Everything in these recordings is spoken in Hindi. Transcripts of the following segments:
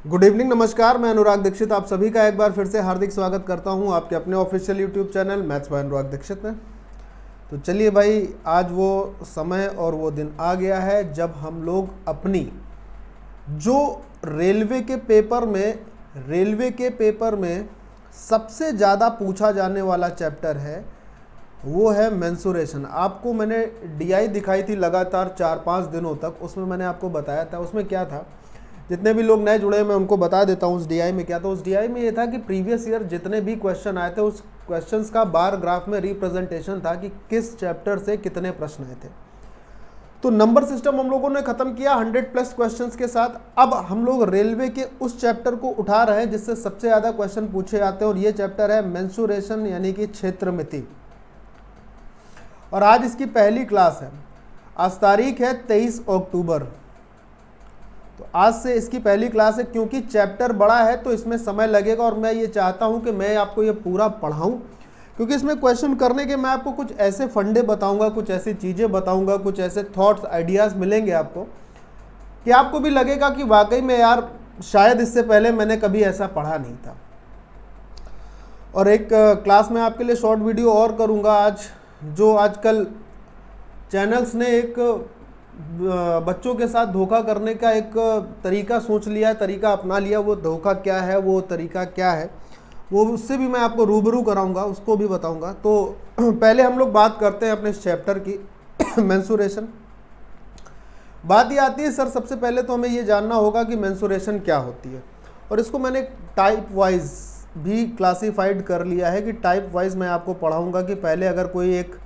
गुड इवनिंग, नमस्कार। मैं अनुराग दीक्षित आप सभी का एक बार फिर से हार्दिक स्वागत करता हूं आपके अपने official YouTube channel maths by Anurag Dixit में। तो चलिए भाई, आज वो समय और वो दिन आ गया है जब हम लोग अपनी जो रेलवे के पेपर में सबसे ज़्यादा पूछा जाने वाला चैप्टर है वो है मेंसुरेशन। आपको मैंने डीआई दिखाई थी लगातार 4-5 दिनों तक। उसमें मैंने आपको बताया था उसमें क्या था। जितने भी लोग नए जुड़े हैं मैं उनको बता देता हूँ उस डीआई में क्या था। उस डीआई में ये था कि प्रीवियस ईयर जितने भी क्वेश्चन आए थे उस क्वेश्चंस का बार ग्राफ में रिप्रेजेंटेशन था कि किस चैप्टर से कितने प्रश्न आए थे। तो नंबर सिस्टम हम लोगों ने खत्म किया 100+ क्वेश्चंस के साथ। अब हम लोग रेलवे के उस चैप्टर को उठा रहे हैं जिससे सबसे ज़्यादा क्वेश्चन पूछे जाते हैं और ये चैप्टर है मेंसुरेशन यानी कि क्षेत्रमिति। और आज इसकी पहली क्लास है। आज तारीख है 23 अक्टूबर। तो आज से इसकी पहली क्लास है। क्योंकि चैप्टर बड़ा है तो इसमें समय लगेगा और मैं ये चाहता हूं कि मैं आपको ये पूरा पढ़ाऊं, क्योंकि इसमें क्वेश्चन करने के मैं आपको कुछ ऐसे फंडे बताऊंगा, कुछ ऐसी चीज़ें बताऊंगा, कुछ ऐसे थॉट्स आइडियाज़ मिलेंगे आपको कि आपको भी लगेगा कि वाकई में यार शायद इससे पहले मैंने कभी ऐसा पढ़ा नहीं था। और एक क्लास में आपके लिए शॉर्ट वीडियो और करूँगा आज, जो आजकल चैनल्स ने एक बच्चों के साथ धोखा करने का एक तरीका सोच लिया है, तरीका अपना लिया। वो धोखा क्या है, वो तरीका क्या है, वो उससे भी मैं आपको रूबरू कराऊंगा, उसको भी बताऊंगा। तो पहले हम लोग बात करते हैं अपने इस चैप्टर की मेंसुरेशन। बात ये आती है सर, सबसे पहले तो हमें ये जानना होगा कि मेंसुरेशन क्या होती है। और इसको मैंने टाइप वाइज भी क्लासीफाइड कर लिया है कि टाइप वाइज मैं आपको पढ़ाऊँगा कि पहले अगर कोई एक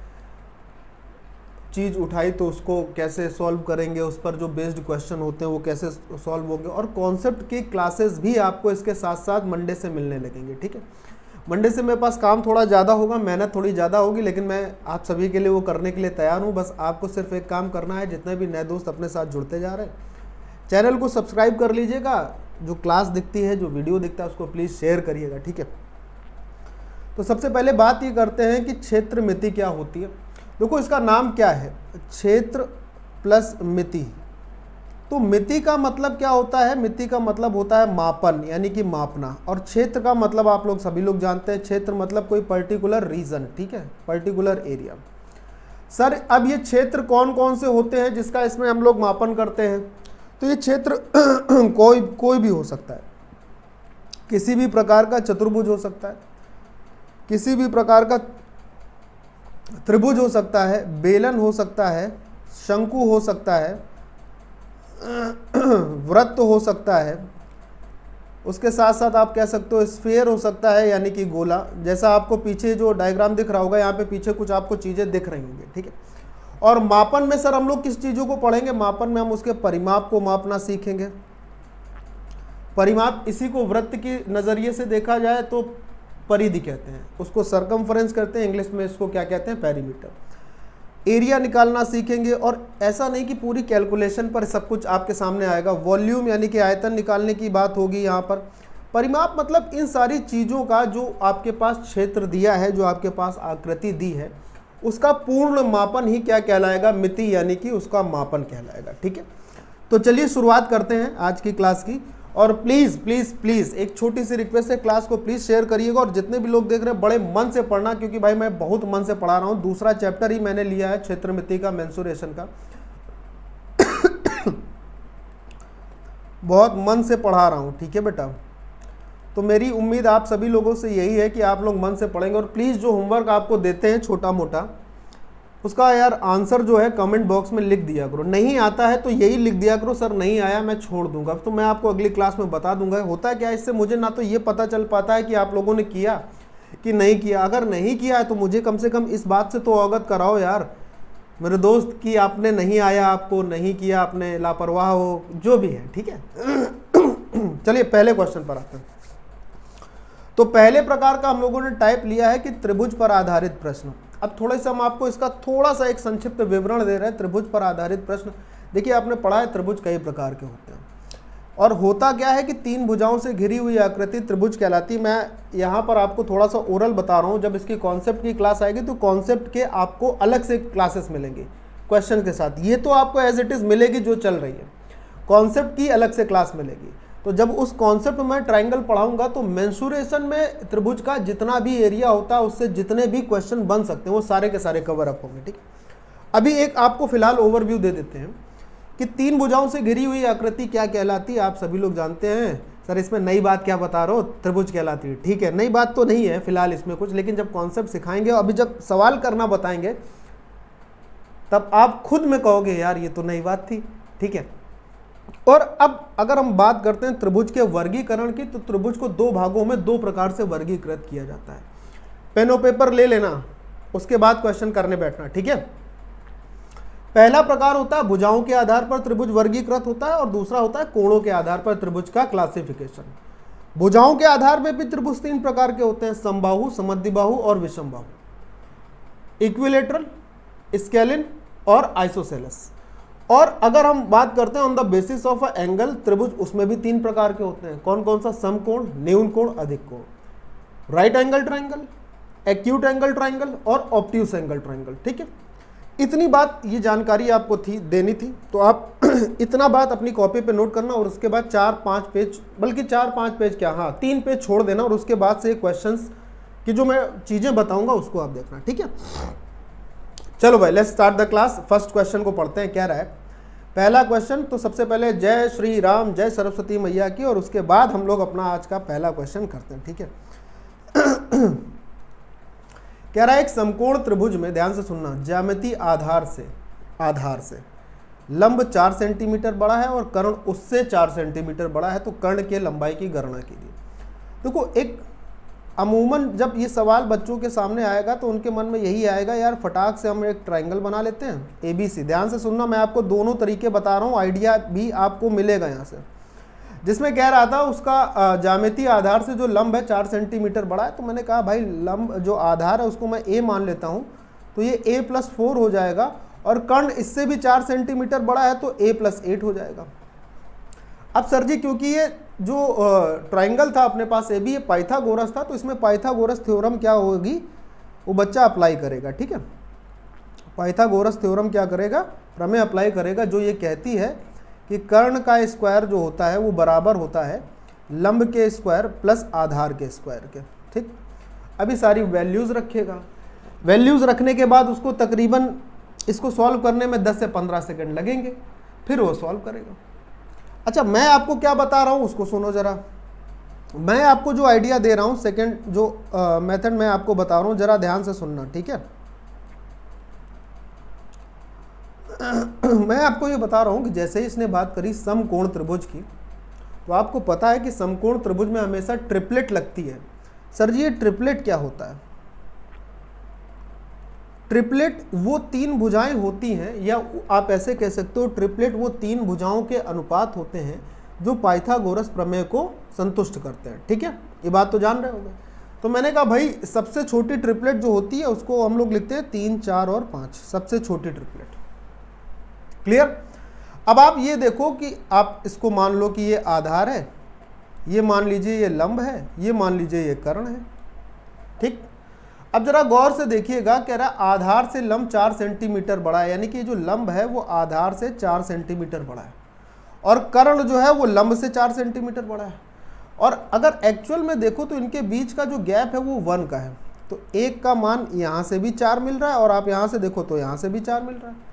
चीज़ उठाई तो उसको कैसे सॉल्व करेंगे, उस पर जो बेस्ड क्वेश्चन होते हैं वो कैसे सॉल्व होंगे। और कॉन्सेप्ट की क्लासेस भी आपको इसके साथ साथ मंडे से मिलने लगेंगे, ठीक है। मंडे से मेरे पास काम थोड़ा ज़्यादा होगा, मेहनत थोड़ी ज़्यादा होगी, लेकिन मैं आप सभी के लिए वो करने के लिए तैयार हूँ। बस आपको सिर्फ एक काम करना है, जितने भी नए दोस्त अपने साथ जुड़ते जा रहे हैं चैनल को सब्सक्राइब कर लीजिएगा। जो क्लास दिखती है, जो वीडियो दिखता है उसको प्लीज़ शेयर करिएगा, ठीक है। तो सबसे पहले बात ये करते हैं कि क्षेत्रमिति क्या होती है। देखो इसका नाम क्या है, क्षेत्र प्लस मिति। तो मिति का मतलब क्या होता है? मिति का मतलब होता है मापन, यानी कि मापना। और क्षेत्र का मतलब आप लोग सभी लोग जानते हैं, क्षेत्र मतलब कोई पर्टिकुलर रीजन, ठीक है, पर्टिकुलर एरिया। सर अब ये क्षेत्र कौन कौन से होते हैं जिसका इसमें हम लोग मापन करते हैं? तो ये क्षेत्र कोई भी हो सकता है। किसी भी प्रकार का चतुर्भुज हो सकता है, किसी भी प्रकार का त्रिभुज हो सकता है, बेलन हो सकता है, शंकु हो सकता है, वृत्त हो सकता है। उसके साथ साथ आप कह सकते हो स्फीयर हो सकता है, यानी कि गोला। जैसा आपको पीछे जो डायग्राम दिख रहा होगा, यहाँ पे पीछे कुछ आपको चीज़ें दिख रही होंगी, ठीक है। और मापन में सर हम लोग किस चीज़ों को पढ़ेंगे? मापन में हम उसके परिमाप को मापना सीखेंगे। परिमाप इसी को वृत्त की नज़रिए से देखा जाए तो परिधि कहते हैं, उसको सरकमफ्रेंस करते हैं, इंग्लिश में इसको क्या कहते हैं? पेरीमीटर। एरिया निकालना सीखेंगे। और ऐसा नहीं कि पूरी कैलकुलेशन पर सब कुछ आपके सामने आएगा। वॉल्यूम यानी कि आयतन निकालने की बात होगी यहाँ पर। परिमाप मतलब इन सारी चीज़ों का जो आपके पास क्षेत्र दिया है, जो आपके पास आकृति दी है, उसका पूर्ण मापन ही क्या कहलाएगा? मिति, यानी कि उसका मापन कहलाएगा, ठीक है। तो चलिए शुरुआत करते हैं आज की क्लास की। और प्लीज़ प्लीज़ प्लीज़ एक छोटी सी रिक्वेस्ट है, क्लास को प्लीज़ शेयर करिएगा। और जितने भी लोग देख रहे हैं बड़े मन से पढ़ना, क्योंकि भाई मैं बहुत मन से पढ़ा रहा हूँ। दूसरा चैप्टर ही मैंने लिया है क्षेत्रमिति का, मेंसुरेशन का। बहुत मन से पढ़ा रहा हूँ, ठीक है बेटा। तो मेरी उम्मीद आप सभी लोगों से यही है कि आप लोग मन से पढ़ेंगे। और प्लीज़ जो होमवर्क आपको देते हैं छोटा मोटा, उसका यार आंसर जो है कमेंट बॉक्स में लिख दिया करो। नहीं आता है तो यही लिख दिया करो, सर नहीं आया मैं छोड़ दूंगा। तो मैं आपको अगली क्लास में बता दूंगा। होता है क्या, इससे मुझे ना तो ये पता चल पाता है कि आप लोगों ने किया कि नहीं किया। अगर नहीं किया है तो मुझे कम से कम इस बात से तो अवगत कराओ यार मेरे दोस्त कि आपने नहीं आया, आपको नहीं किया, आपने लापरवाह हो, जो भी है, ठीक है। चलिए पहले क्वेश्चन पर आते हैं। तो पहले प्रकार का हम लोगों ने टाइप लिया है कि त्रिभुज पर आधारित प्रश्न। अब थोड़े से हम आपको इसका थोड़ा सा एक संक्षिप्त विवरण दे रहे हैं। त्रिभुज पर आधारित प्रश्न, देखिए आपने पढ़ा है त्रिभुज कई प्रकार के होते हैं। और होता क्या है कि 3 भुजाओं से घिरी हुई आकृति त्रिभुज कहलाती है। मैं यहाँ पर आपको थोड़ा सा ओरल बता रहा हूँ। जब इसकी कॉन्सेप्ट की क्लास आएगी तो कॉन्सेप्ट के आपको अलग से क्लासेस मिलेंगी क्वेश्चन के साथ। ये तो आपको एज इट इज़ मिलेगी जो चल रही है, कॉन्सेप्ट की अलग से क्लास मिलेगी। तो जब उस कॉन्सेप्ट में मैं ट्राइंगल पढ़ाऊंगा तो मेंसुरेशन में त्रिभुज का जितना भी एरिया होता है उससे जितने भी क्वेश्चन बन सकते हैं वो सारे के सारे कवर अप होंगे। ठीक है, अभी एक आपको फिलहाल ओवरव्यू दे देते हैं कि 3 भुजाओं से घिरी हुई आकृति क्या कहलाती है। आप सभी लोग जानते हैं सर इसमें नई बात क्या बता रहे हो, त्रिभुज कहलाती है। ठीक है, नई बात तो नहीं है फिलहाल इसमें कुछ, लेकिन जब कॉन्सेप्ट सिखाएंगे अभी जब सवाल करना बताएंगे तब आप खुद में कहोगे यार ये तो नई बात थी। ठीक है, और अब अगर हम बात करते हैं त्रिभुज के वर्गीकरण की, तो त्रिभुज को 2 भागों में 2 प्रकार से वर्गीकृत किया जाता है। पेन और पेपर ले लेना, उसके बाद क्वेश्चन करने बैठना। ठीक है, पहला प्रकार होता है भुजाओं के आधार पर त्रिभुज वर्गीकृत होता है, और दूसरा होता है कोणों के आधार पर त्रिभुज का क्लासिफिकेशन। भुजाओं के आधार पर भी त्रिभुज 3 प्रकार के होते हैं, समबाहु, समद्विबाहु और विषमबाहु, इक्विलेटरल, स्केलिन और आइसोसेलेस। और अगर हम बात करते हैं on the basis of a angle त्रिभुज, उसमें भी 3 प्रकार के होते हैं। कौन कौन सा? समकोण, न्यून कोण, अधिक कोण, right angle triangle, acute angle triangle और ऑब्ट्यूस एंगल ट्राइंगल। ठीक है, इतनी बात ये जानकारी आपको देनी थी, तो आप इतना बात अपनी कॉपी पे नोट करना, और उसके बाद 4-5 पेज, बल्कि 4-5 पेज क्या, हाँ 3 पेज छोड़ देना, और उसके बाद से क्वेश्चंस की जो मैं चीज़ें बताऊंगा उसको आप देखना। ठीक है, चलो भाई let's start the class. First question को पढ़ते हैं। क्या रहा है पहला क्वेश्चन? तो सबसे पहले जय श्री राम, जय सरस्वती मैया की, और उसके बाद हम लोग अपना आज का पहला क्वेश्चन करते हैं। ठीक है, कह रहा है एक समकोण त्रिभुज में, ध्यान से सुनना, ज्यामिति आधार से लंब 4 सेंटीमीटर बड़ा है और कर्ण उससे 4 सेंटीमीटर बड़ा है, तो कर्ण के लंबाई की गणना कीजिए। देखो, एक अमूमन जब ये सवाल बच्चों के सामने आएगा तो उनके मन में यही आएगा यार फटाक से हम एक ट्राइंगल बना लेते हैं ABC। ध्यान से सुनना, मैं आपको दोनों तरीके बता रहा हूँ, आइडिया भी आपको मिलेगा यहाँ से। जिसमें कह रहा था उसका ज्यामितीय आधार से जो लंब है 4 सेंटीमीटर बड़ा है, तो मैंने कहा भाई लंब जो आधार है उसको मैं A मान लेता हूँ, तो ये A+4 हो जाएगा, और कर्ण इससे भी 4 सेंटीमीटर बड़ा है तो A+8 हो जाएगा। अब सर जी क्योंकि ये जो ट्राइंगल था अपने पास AB, ये पाइथागोरस था, तो इसमें पाइथागोरस थ्योरम क्या होगी वो बच्चा अप्लाई करेगा। ठीक है, पाइथागोरस थ्योरम क्या करेगा? प्रमेय अप्लाई करेगा, जो ये कहती है कि कर्ण का स्क्वायर जो होता है वो बराबर होता है लंब के स्क्वायर प्लस आधार के स्क्वायर के। ठीक, अभी सारी वैल्यूज़ रखेगा, वैल्यूज़ रखने के बाद उसको तकरीबन इसको सॉल्व करने में 10 से 15 सेकंड लगेंगे, फिर वो सॉल्व करेगा। अच्छा, मैं आपको क्या बता रहा हूँ उसको सुनो जरा। मैं आपको जो आइडिया दे रहा हूँ, सेकंड जो मेथड मैं आपको बता रहा हूँ, जरा ध्यान से सुनना। ठीक है, मैं आपको ये बता रहा हूँ कि जैसे ही इसने बात करी समकोण त्रिभुज की, तो आपको पता है कि समकोण त्रिभुज में हमेशा ट्रिपलेट लगती है। सर जी ये ट्रिपलेट क्या होता है? ट्रिपलेट वो 3 भुजाएं होती हैं, या आप ऐसे कह सकते हो ट्रिपलेट वो 3 भुजाओं के अनुपात होते हैं जो पाइथागोरस प्रमेय को संतुष्ट करते हैं। ठीक है, ये बात तो जान रहे होंगे। तो मैंने कहा भाई सबसे छोटी ट्रिपलेट जो होती है उसको हम लोग लिखते हैं 3, 4 और 5, सबसे छोटी ट्रिपलेट। क्लियर? अब आप ये देखो कि आप इसको मान लो कि ये आधार है, ये मान लीजिए ये लंब है, ये मान लीजिए ये कर्ण है। ठीक, अब जरा गौर से देखिएगा, कह रहा आधार से लंब 4 सेंटीमीटर बड़ा है, यानी कि जो लंब है वो आधार से 4 सेंटीमीटर बड़ा है, और कर्ण जो है वो लंब से 4 सेंटीमीटर बड़ा है। और अगर एक्चुअल में देखो तो इनके बीच का जो गैप है वो 1 का है, तो 1 का मान यहाँ से भी 4 मिल रहा है, और आप यहाँ से देखो तो यहाँ से भी 4 मिल रहा है।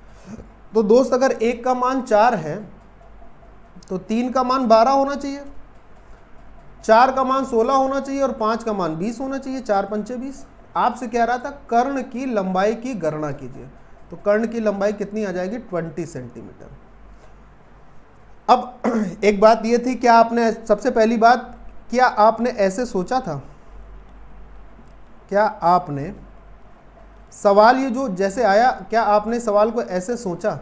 तो दोस्त अगर 1 का मान 4 है तो 3 का मान 12 होना चाहिए, 4 का मान 16 होना चाहिए, और 5 का मान 20 होना चाहिए। 4 पंचे 20। आपसे कह रहा था कर्ण की लंबाई की गणना कीजिए, तो कर्ण की लंबाई कितनी आ जाएगी? 20 सेंटीमीटर। अब एक बात ये थी, क्या आपने सबसे पहली बात, क्या आपने ऐसे सोचा था? क्या आपने सवाल ये जो जैसे आया, क्या आपने सवाल को ऐसे सोचा?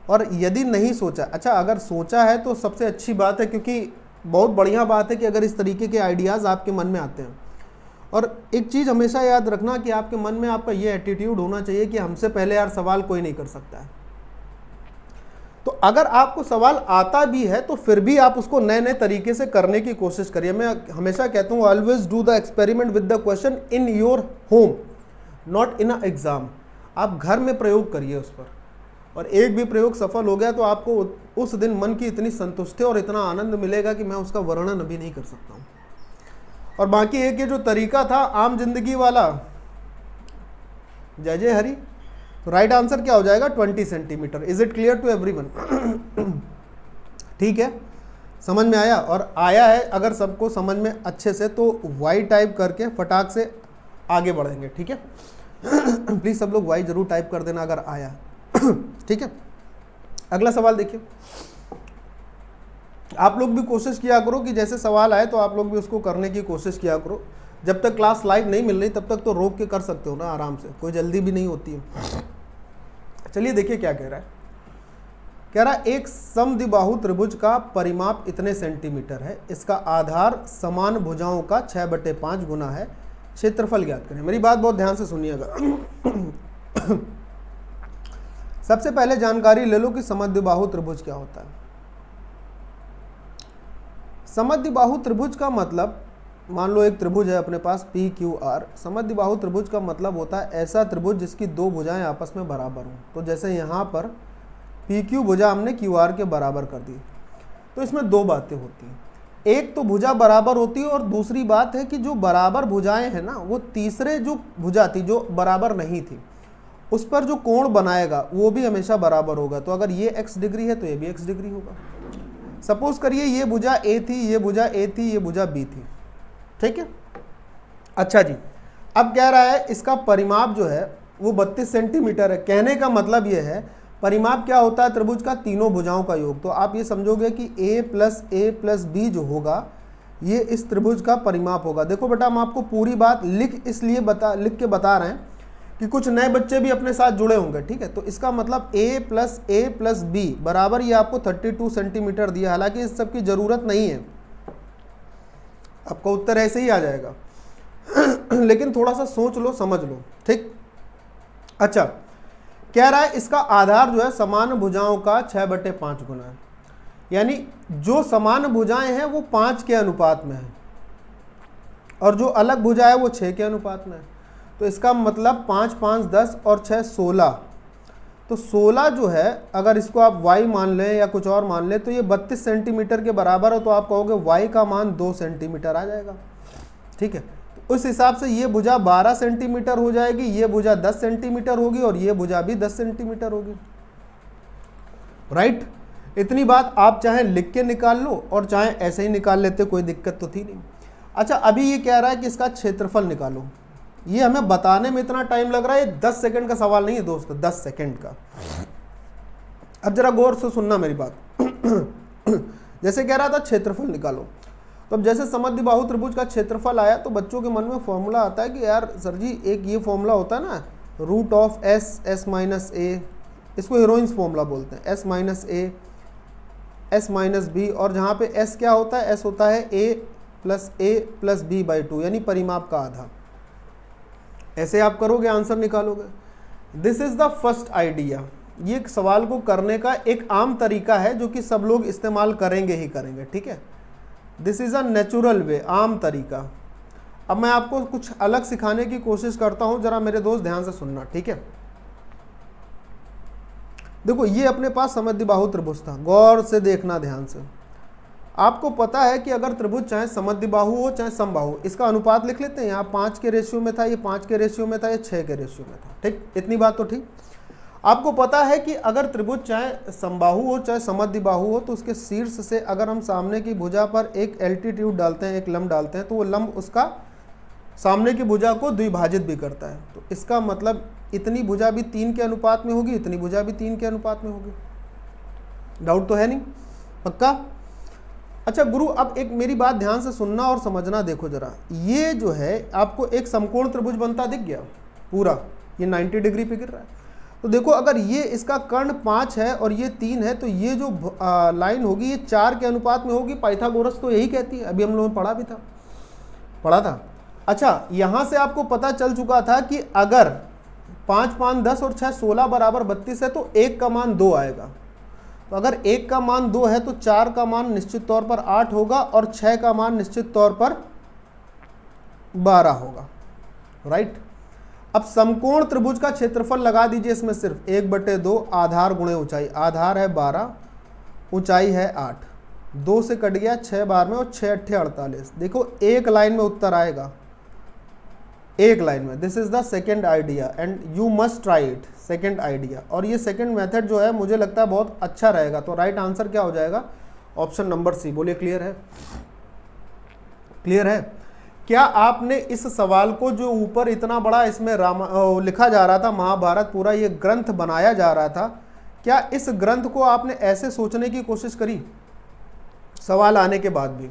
और यदि नहीं सोचा, अच्छा अगर सोचा है तो सबसे अच्छी बात है, क्योंकि बहुत बढ़िया बात है कि अगर इस तरीके के आइडियाज़ आपके मन में आते हैं। और एक चीज़ हमेशा याद रखना कि आपके मन में आपका ये एटीट्यूड होना चाहिए कि हमसे पहले यार सवाल कोई नहीं कर सकता है। तो अगर आपको सवाल आता भी है तो फिर भी आप उसको नए नए तरीके से करने की कोशिश करिए। मैं हमेशा कहता हूँ always do the experiment with the question in your home, not in a exam. आप घर में प्रयोग करिए उस पर, और एक भी प्रयोग सफल हो गया तो आपको उस दिन मन की इतनी संतुष्टि और इतना आनंद मिलेगा कि मैं उसका वर्णन अभी नहीं कर सकता हूँ। और बाकी एक ये जो तरीका था आम जिंदगी वाला, जय जय हरि, तो राइट आंसर क्या हो जाएगा 20 centimetre. Is it clear to everyone? ठीक है, समझ में आया? और आया है अगर सबको समझ में अच्छे से तो वाई टाइप करके फटाक से आगे बढ़ेंगे। ठीक है, प्लीज सब लोग वाई जरूर टाइप कर देना अगर आया। ठीक है, अगला सवाल देखिए। आप लोग भी कोशिश किया करो कि जैसे सवाल आए तो आप लोग भी उसको करने की कोशिश किया करो। जब तक क्लास लाइव नहीं मिल रही तब तक तो रोक के कर सकते हो ना आराम से, कोई जल्दी भी नहीं होती है। चलिए देखिए क्या कह रहा है। कह रहा है एक समद्विबाहु त्रिभुज का परिमाप इतने सेंटीमीटर है, इसका आधार समान भुजाओं का 6/5 गुना है, क्षेत्रफल ज्ञात करें। मेरी बात बहुत ध्यान से सुनिएगा। सबसे पहले जानकारी ले लो कि समद्विबाहु त्रिभुज क्या होता है। समद्विबाहु त्रिभुज का मतलब, मान लो एक त्रिभुज है अपने पास PQR। समद्विबाहु त्रिभुज का मतलब होता है ऐसा त्रिभुज जिसकी दो भुजाएं आपस में बराबर हों। तो जैसे यहाँ पर PQ भुजा हमने QR के बराबर कर दी, तो इसमें दो बातें होती हैं। एक तो भुजा बराबर होती है और दूसरी बात है कि जो बराबर भुजाएं हैं ना, वो तीसरे जो भुजा थी जो बराबर नहीं थी उस पर जो कोण बनाएगा वो भी हमेशा बराबर होगा। तो अगर ये x डिग्री है तो ये भी x डिग्री होगा। सपोज करिए ये भुजा A थी, ये भुजा A थी, ये भुजा B थी। ठीक है, अच्छा जी, अब कह रहा है इसका परिमाप जो है वो 32 सेंटीमीटर है। कहने का मतलब ये है परिमाप क्या होता है, त्रिभुज का तीनों भुजाओं का योग। तो आप ये समझोगे कि A+A+B जो होगा ये इस त्रिभुज का परिमाप होगा। देखो बेटा, हम आपको पूरी बात लिख के बता रहे हैं कि कुछ नए बच्चे भी अपने साथ जुड़े होंगे। ठीक है, तो इसका मतलब A+A+B बराबर ये आपको 32 सेंटीमीटर दिया। हालांकि इस सब की जरूरत नहीं है, आपका उत्तर ऐसे ही आ जाएगा। लेकिन थोड़ा सा सोच लो, समझ लो। ठीक, अच्छा, कह रहा है इसका आधार जो है समान भुजाओं का 6/5 गुना है, यानी जो समान भुजाएं हैं वो 5 के अनुपात में है और जो अलग भुजा है वो 6 के अनुपात में है। तो इसका मतलब 5 5 10 और 6 16। तो 16 जो है अगर इसको आप y मान लें या कुछ और मान लें तो ये 32 सेंटीमीटर के बराबर है। तो आप कहोगे y का मान 2 सेंटीमीटर आ जाएगा। ठीक है, तो उस हिसाब से ये भुजा 12 सेंटीमीटर हो जाएगी, ये भुजा 10 सेंटीमीटर होगी और ये भुजा भी 10 सेंटीमीटर होगी। राइट, इतनी बात आप चाहे लिख के निकाल लो और चाहे ऐसे ही निकाल लेते, कोई दिक्कत तो थी नहीं। अच्छा, अभी ये कह रहा है कि इसका क्षेत्रफल निकालो। ये हमें बताने में इतना टाइम लग रहा है, ये 10 सेकंड का सवाल नहीं है दोस्तों, 10 सेकंड का। अब जरा गौर से सुनना मेरी बात। जैसे कह रहा था क्षेत्रफल निकालो, तो अब जैसे समद्विबाहु त्रिभुज का क्षेत्रफल आया तो बच्चों के मन में फॉर्मूला आता है कि यार सर जी एक ये फॉर्मूला होता है ना, √S इसको हीरोइंस फॉर्मूला बोलते हैं, S-A, S-B, और जहाँ पे S क्या होता है, S होता है A+A+B/2 यानी परिमाप का आधा। ऐसे आप करोगे आंसर निकालोगे। This is the first idea. ये एक सवाल को करने का एक आम तरीका है जो कि सब लोग इस्तेमाल करेंगे ही करेंगे। ठीक है, this is a natural way, आम तरीका। अब मैं आपको कुछ अलग सिखाने की कोशिश करता हूं, जरा मेरे दोस्त ध्यान से सुनना। ठीक है, देखो ये अपने पास समद्विबाहु त्रिभुज था, गौर से देखना ध्यान से। आपको पता है कि अगर त्रिभुज चाहे समद्विबाहु हो चाहे समबाहु, इसका अनुपात लिख लेते हैं। यहाँ 5 के रेशियो में था, ये 5 के रेशियो में था, ये 6 के रेशियो में था। ठीक, इतनी बात तो ठीक। आपको पता है कि अगर त्रिभुज चाहे समबाहु हो चाहे समद्विबाहु हो तो उसके शीर्ष से अगर हम सामने की भुजा पर एक एल्टीट्यूड डालते हैं, एक लंब डालते हैं, तो वो लंब उसका सामने की भुजा को द्विभाजित भी करता है। तो इसका मतलब इतनी भुजा भी 3 के अनुपात में होगी, इतनी भुजा भी 3 के अनुपात में होगी। डाउट तो है नहीं, पक्का? अच्छा गुरु, अब एक मेरी बात ध्यान से सुनना और समझना। देखो जरा, ये जो है आपको एक समकोण त्रिभुज बनता दिख गया पूरा, ये 90 डिग्री पे गिर रहा है। तो देखो अगर ये इसका कर्ण 5 है और ये 3 है तो ये जो लाइन होगी ये 4 के अनुपात में होगी। पाइथागोरस तो यही कहती है, अभी हम लोगों ने पढ़ा था। अच्छा, यहाँ से आपको पता चल चुका था कि अगर 5 5 10 और 6 16 बराबर 32 है तो 1 का मान 2 आएगा। तो अगर 1 का मान 2 है तो 4 का मान निश्चित तौर पर 8 होगा और 6 का मान निश्चित तौर पर 12 होगा। राइट, अब समकोण त्रिभुज का क्षेत्रफल लगा दीजिए इसमें सिर्फ 1/2 आधार गुणे ऊंचाई, आधार है 12, ऊंचाई है 8, 2 से कट गया 6 बार में और 6 अट्ठे 48। देखो एक लाइन में उत्तर आएगा, एक लाइन में। This is the second idea and you must try it, second idea. और ये सेकेंड मेथड जो है मुझे लगता है बहुत अच्छा रहेगा। तो राइट आंसर क्या हो जाएगा? Option number C. बोलिए क्लियर है? क्लियर है? क्या आपने इस सवाल को, जो ऊपर इतना बड़ा इसमें लिखा जा रहा था, महाभारत पूरा ये ग्रंथ बनाया जा रहा था, क्या इस ग्रंथ को आपने ऐसे सोचने की कोशिश करी सवाल आने के बाद भी?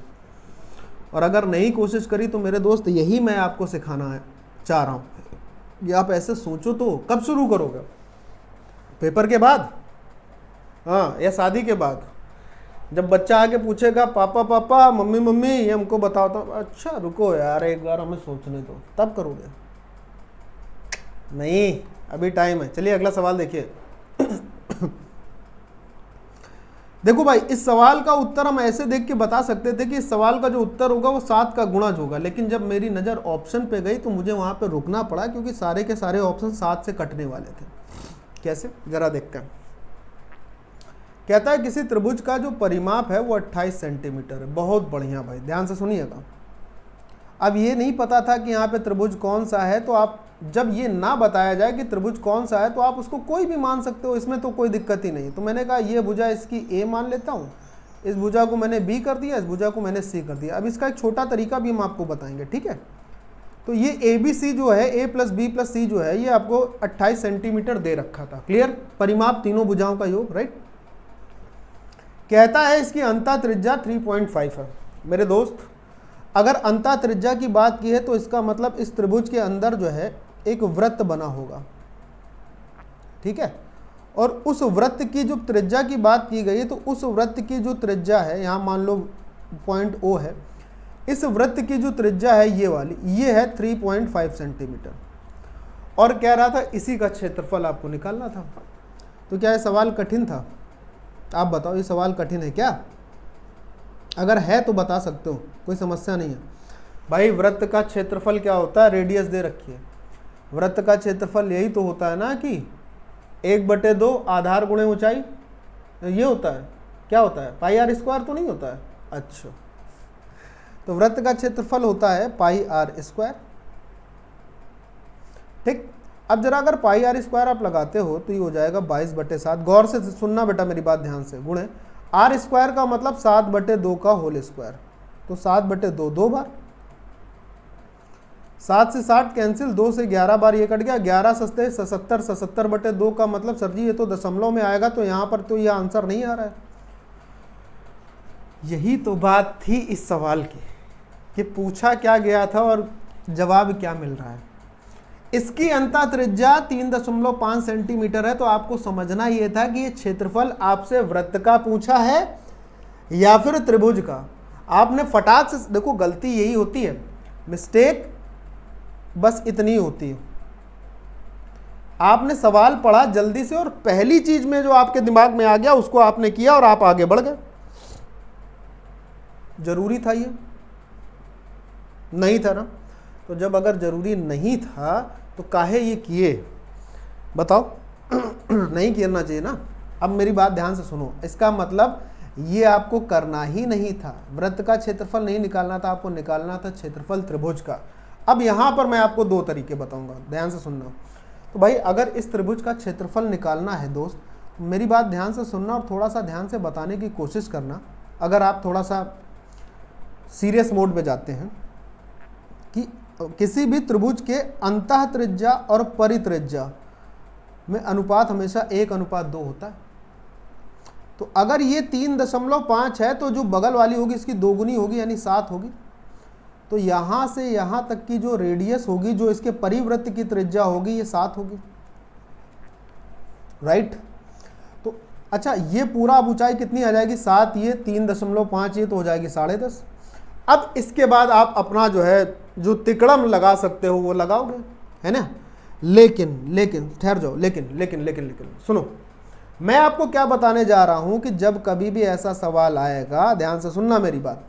और अगर नहीं कोशिश करी तो मेरे दोस्त यही मैं आपको सिखाना चाह रहा हूँ कि आप ऐसे सोचो। तो कब शुरू करोगे? पेपर के बाद? हाँ, या शादी के बाद? जब बच्चा आके पूछेगा पापा पापा, मम्मी मम्मी, ये हमको बताओ, तो अच्छा रुको यार एक बार हमें सोचने दो, तब करोगे? नहीं, अभी टाइम है। चलिए अगला सवाल देखिए। देखो भाई, इस सवाल का उत्तर हम ऐसे देख के बता सकते थे कि इस सवाल का जो उत्तर होगा वो 7 का गुणज होगा, लेकिन जब मेरी नज़र ऑप्शन पे गई तो मुझे वहाँ पे रुकना पड़ा, क्योंकि सारे के सारे ऑप्शन 7 से कटने वाले थे। कैसे? जरा देखते हैं। कहता है किसी त्रिभुज का जो परिमाप है वो 28 सेंटीमीटर है। बहुत बढ़िया भाई, ध्यान से सुनिएगा। अब ये नहीं पता था कि यहाँ पे त्रिभुज कौन सा है, तो आप जब ये ना बताया जाए कि त्रिभुज कौन सा है तो आप उसको कोई भी मान सकते हो, इसमें तो कोई दिक्कत ही नहीं। तो मैंने कहा ये भुजा इसकी ए मान लेता हूँ, इस भुजा को मैंने बी कर दिया, इस भुजा को मैंने सी कर दिया। अब इसका एक छोटा तरीका भी हम आपको बताएंगे, ठीक है? तो ये ए बी सी जो है, ए प्लस बी प्लस सी जो है, ये आपको 28 सेंटीमीटर दे रखा था। क्लियर? परिमाप तीनों भुजाओं का योग, राइट? कहता है इसकी अंतः त्रिज्या 3.5 है। मेरे दोस्त, अगर अंतः त्रिज्या की बात की है तो इसका मतलब इस त्रिभुज के अंदर जो है एक वृत्त बना होगा, ठीक है? और उस वृत्त की जो त्रिज्या की बात की गई है, तो उस वृत्त की जो त्रिज्या है, यहाँ मान लो पॉइंट O है, इस वृत्त की जो त्रिज्या है ये वाली, ये है 3.5 सेंटीमीटर। और कह रहा था इसी का क्षेत्रफल आपको निकालना था। तो क्या ये सवाल कठिन था? आप बताओ, ये सवाल कठिन है क्या? अगर है तो बता सकते हो, कोई समस्या नहीं है। भाई वृत्त का क्षेत्रफल क्या होता है? रेडियस दे रखी है। वृत्त का क्षेत्रफल यही तो होता है ना कि 1/2 आधार गुणे ऊंचाई, ये होता है। क्या होता है? पाई आर स्क्वायर तो नहीं होता है? अच्छा, तो वृत्त का क्षेत्रफल होता है पाई आर स्क्वायर, ठीक। अब जरा अगर पाई आर स्क्वायर आप लगाते हो तो ये हो जाएगा 22/7। गौर से सुनना बेटा मेरी बात ध्यान से, गुणे आर स्क्वायर का मतलब 7/2 का होल स्क्वायर, तो 7/2 दो बार, 7 से 60 कैंसिल, 2 से 11 बार ये कट गया, 11 सस्ते 77, 77/2 का मतलब सर जी ये तो दशमलव में आएगा, तो यहाँ पर तो ये आंसर नहीं आ रहा है। यही तो बात थी इस सवाल की कि पूछा क्या गया था और जवाब क्या मिल रहा है। इसकी अंतः त्रिज्या 3.5 सेंटीमीटर है, तो आपको समझना यह था कि ये क्षेत्रफल आपसे वृत्त का पूछा है या फिर त्रिभुज का। आपने फटाक से देखो, गलती यही होती है, मिस्टेक बस इतनी होती है, आपने सवाल पढ़ा जल्दी से और पहली चीज में जो आपके दिमाग में आ गया उसको आपने किया और आप आगे बढ़ गए। जरूरी था ये? नहीं था ना? तो जब अगर जरूरी नहीं था तो काहे ये किए बताओ? नहीं करना चाहिए ना। अब मेरी बात ध्यान से सुनो, इसका मतलब ये आपको करना ही नहीं था, वृत्त का क्षेत्रफल नहीं निकालना था, आपको निकालना था क्षेत्रफल त्रिभुज का। अब यहाँ पर मैं आपको दो तरीके बताऊंगा, ध्यान से सुनना। तो भाई अगर इस त्रिभुज का क्षेत्रफल निकालना है दोस्त, मेरी बात ध्यान से सुनना और थोड़ा सा ध्यान से बताने की कोशिश करना। अगर आप थोड़ा सा सीरियस मोड में जाते हैं कि किसी भी त्रिभुज के अंतः त्रिज्या और परित्रिज्या में अनुपात हमेशा 1:2 होता है। तो अगर ये 3.5 है तो जो बगल वाली होगी इसकी दोगुनी होगी, यानी 7 होगी। तो यहाँ से यहाँ तक की जो रेडियस होगी, जो इसके परिवृत्त की त्रिज्या होगी, ये 7 होगी, राइट। तो अच्छा, ये पूरा अब ऊंचाई कितनी आ जाएगी? 7, ये 3.5, ये तो हो जाएगी 10.5। अब इसके बाद आप अपना जो है जो तिकड़म लगा सकते हो वो लगाओगे, है ना। लेकिन ठहर जाओ, लेकिन सुनो, मैं आपको क्या बताने जा रहा हूं कि जब कभी भी ऐसा सवाल आएगा, ध्यान से सुनना मेरी बात,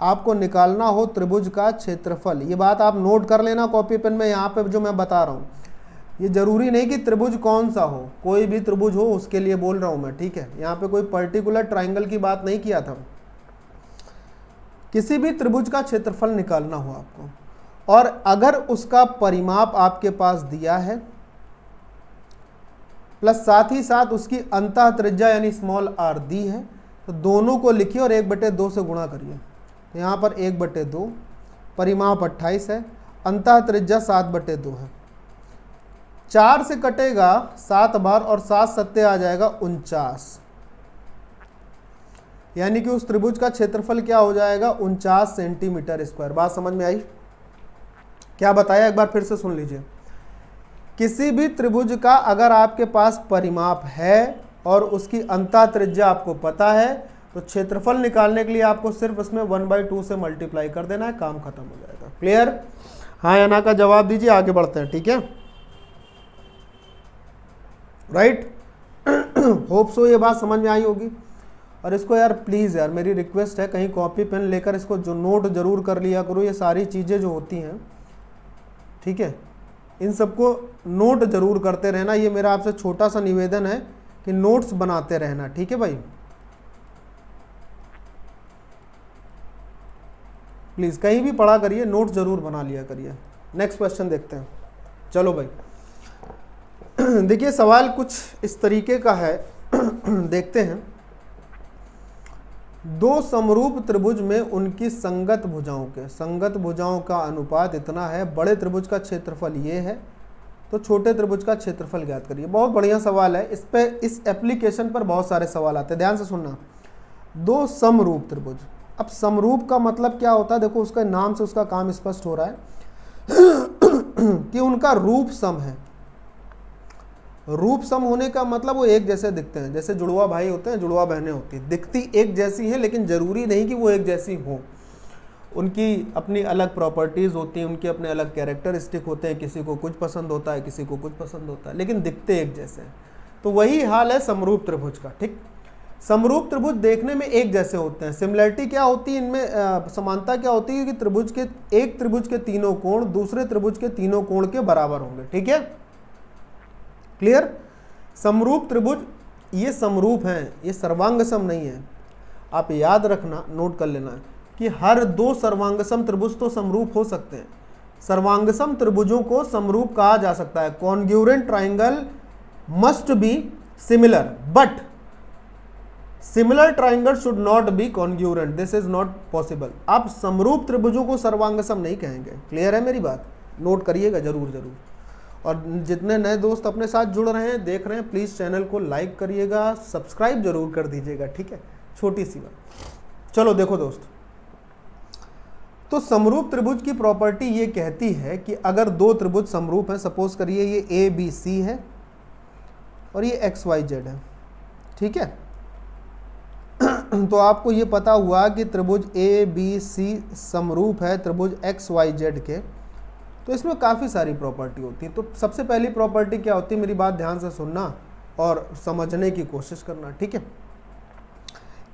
आपको निकालना हो त्रिभुज का क्षेत्रफल, ये बात आप नोट कर लेना कॉपी पेन में, यहाँ पे जो मैं बता रहा हूं, ये जरूरी नहीं कि त्रिभुज कौन सा हो, कोई भी त्रिभुज हो उसके लिए बोल रहा हूं मैं, ठीक है। यहाँ पे कोई पर्टिकुलर ट्राइंगल की बात नहीं किया था। किसी भी त्रिभुज का क्षेत्रफल निकालना हो आपको, और अगर उसका परिमाप आपके पास दिया है प्लस साथ ही साथ उसकी अंतः त्रिज्या यानी स्मॉल r दी है, तो दोनों को लिखिए और 1/2 से गुणा करिए। तो यहाँ पर 1/2, परिमाप 28 है, अंतः त्रिज्या 7/2 है। 4 से कटेगा 7 बार और 7 सत्ते आ जाएगा 49, यानी कि उस त्रिभुज का क्षेत्रफल क्या हो जाएगा 49 सेंटीमीटर स्क्वायर। बात समझ में आई? क्या बताया एक बार फिर से सुन लीजिए। किसी भी त्रिभुज का अगर आपके पास परिमाप है और उसकी अंतः त्रिज्या आपको पता है, तो क्षेत्रफल निकालने के लिए आपको सिर्फ इसमें 1/2 से मल्टीप्लाई कर देना है, काम खत्म हो जाएगा। क्लियर? हाँ या ना का जवाब दीजिए, आगे बढ़ते हैं, ठीक है। राइट, होप सो ये बात समझ में आई होगी। और इसको यार प्लीज़ यार मेरी रिक्वेस्ट है, कहीं कॉपी पेन लेकर इसको जो नोट जरूर कर लिया करो। ये सारी चीज़ें जो होती हैं, ठीक है, इन सबको नोट जरूर करते रहना। ये मेरा आपसे छोटा सा निवेदन है कि नोट्स बनाते रहना, ठीक है भाई, प्लीज़ कहीं भी पढ़ा करिए, नोट जरूर बना लिया करिए। नेक्स्ट क्वेश्चन देखते हैं। चलो भाई, देखिए सवाल कुछ इस तरीके का है, देखते हैं। दो समरूप त्रिभुज में उनकी संगत भुजाओं का अनुपात इतना है, बड़े त्रिभुज का क्षेत्रफल ये है, तो छोटे त्रिभुज का क्षेत्रफल ज्ञात करिए। बहुत बढ़िया सवाल है। इस पे इस एप्लीकेशन पर बहुत सारे सवाल आते हैं, ध्यान से सुनना। दो समरूप त्रिभुज, अब समरूप का मतलब क्या होता है, देखो उसके नाम से उसका काम स्पष्ट हो रहा है कि उनका रूप सम है। रूप सम होने का मतलब वो एक जैसे दिखते हैं, जैसे जुड़वा भाई होते हैं, जुड़वा बहनें होती हैं, दिखती एक जैसी हैं, लेकिन जरूरी नहीं कि वो एक जैसी हो। उनकी अपनी अलग प्रॉपर्टीज होती हैं, उनके अपने अलग कैरेक्टरिस्टिक होते हैं, किसी को कुछ पसंद होता है, किसी को कुछ पसंद होता है, लेकिन दिखते एक जैसे हैं। तो वही हाल है समरूप त्रिभुज का, ठीक। समरूप त्रिभुज देखने में एक जैसे होते हैं। सिमिलरिटी क्या होती है इनमें, समानता क्या होती है कि एक त्रिभुज के तीनों कोण दूसरे त्रिभुज के तीनों कोण के बराबर होंगे, ठीक है, क्लियर। समरूप त्रिभुज ये समरूप हैं, ये सर्वांगसम नहीं है। आप याद रखना, नोट कर लेना कि हर दो सर्वांगसम त्रिभुज तो समरूप हो सकते हैं। सर्वांगसम त्रिभुजों को समरूप कहा जा सकता है। Congruent triangle must be similar, but similar triangle should not be congruent, this is not possible. आप समरूप त्रिभुजों को सर्वांगसम नहीं कहेंगे। क्लियर है मेरी बात? नोट करिएगा जरूर जरूर। और जितने नए दोस्त अपने साथ जुड़ रहे हैं, देख रहे हैं, प्लीज़ चैनल को लाइक करिएगा, सब्सक्राइब जरूर कर दीजिएगा, ठीक है, छोटी सी बात। चलो देखो दोस्त, तो समरूप त्रिभुज की प्रॉपर्टी ये कहती है कि अगर दो त्रिभुज समरूप हैं, सपोज करिए ये ए बी सी है और ये एक्स वाई जेड है, ठीक है, तो आपको ये पता हुआ कि त्रिभुज ए बी सी समरूप है त्रिभुज एक्स वाई जेड के। तो इसमें काफ़ी सारी प्रॉपर्टी होती है। तो सबसे पहली प्रॉपर्टी क्या होती है, मेरी बात ध्यान से सुनना और समझने की कोशिश करना, ठीक है,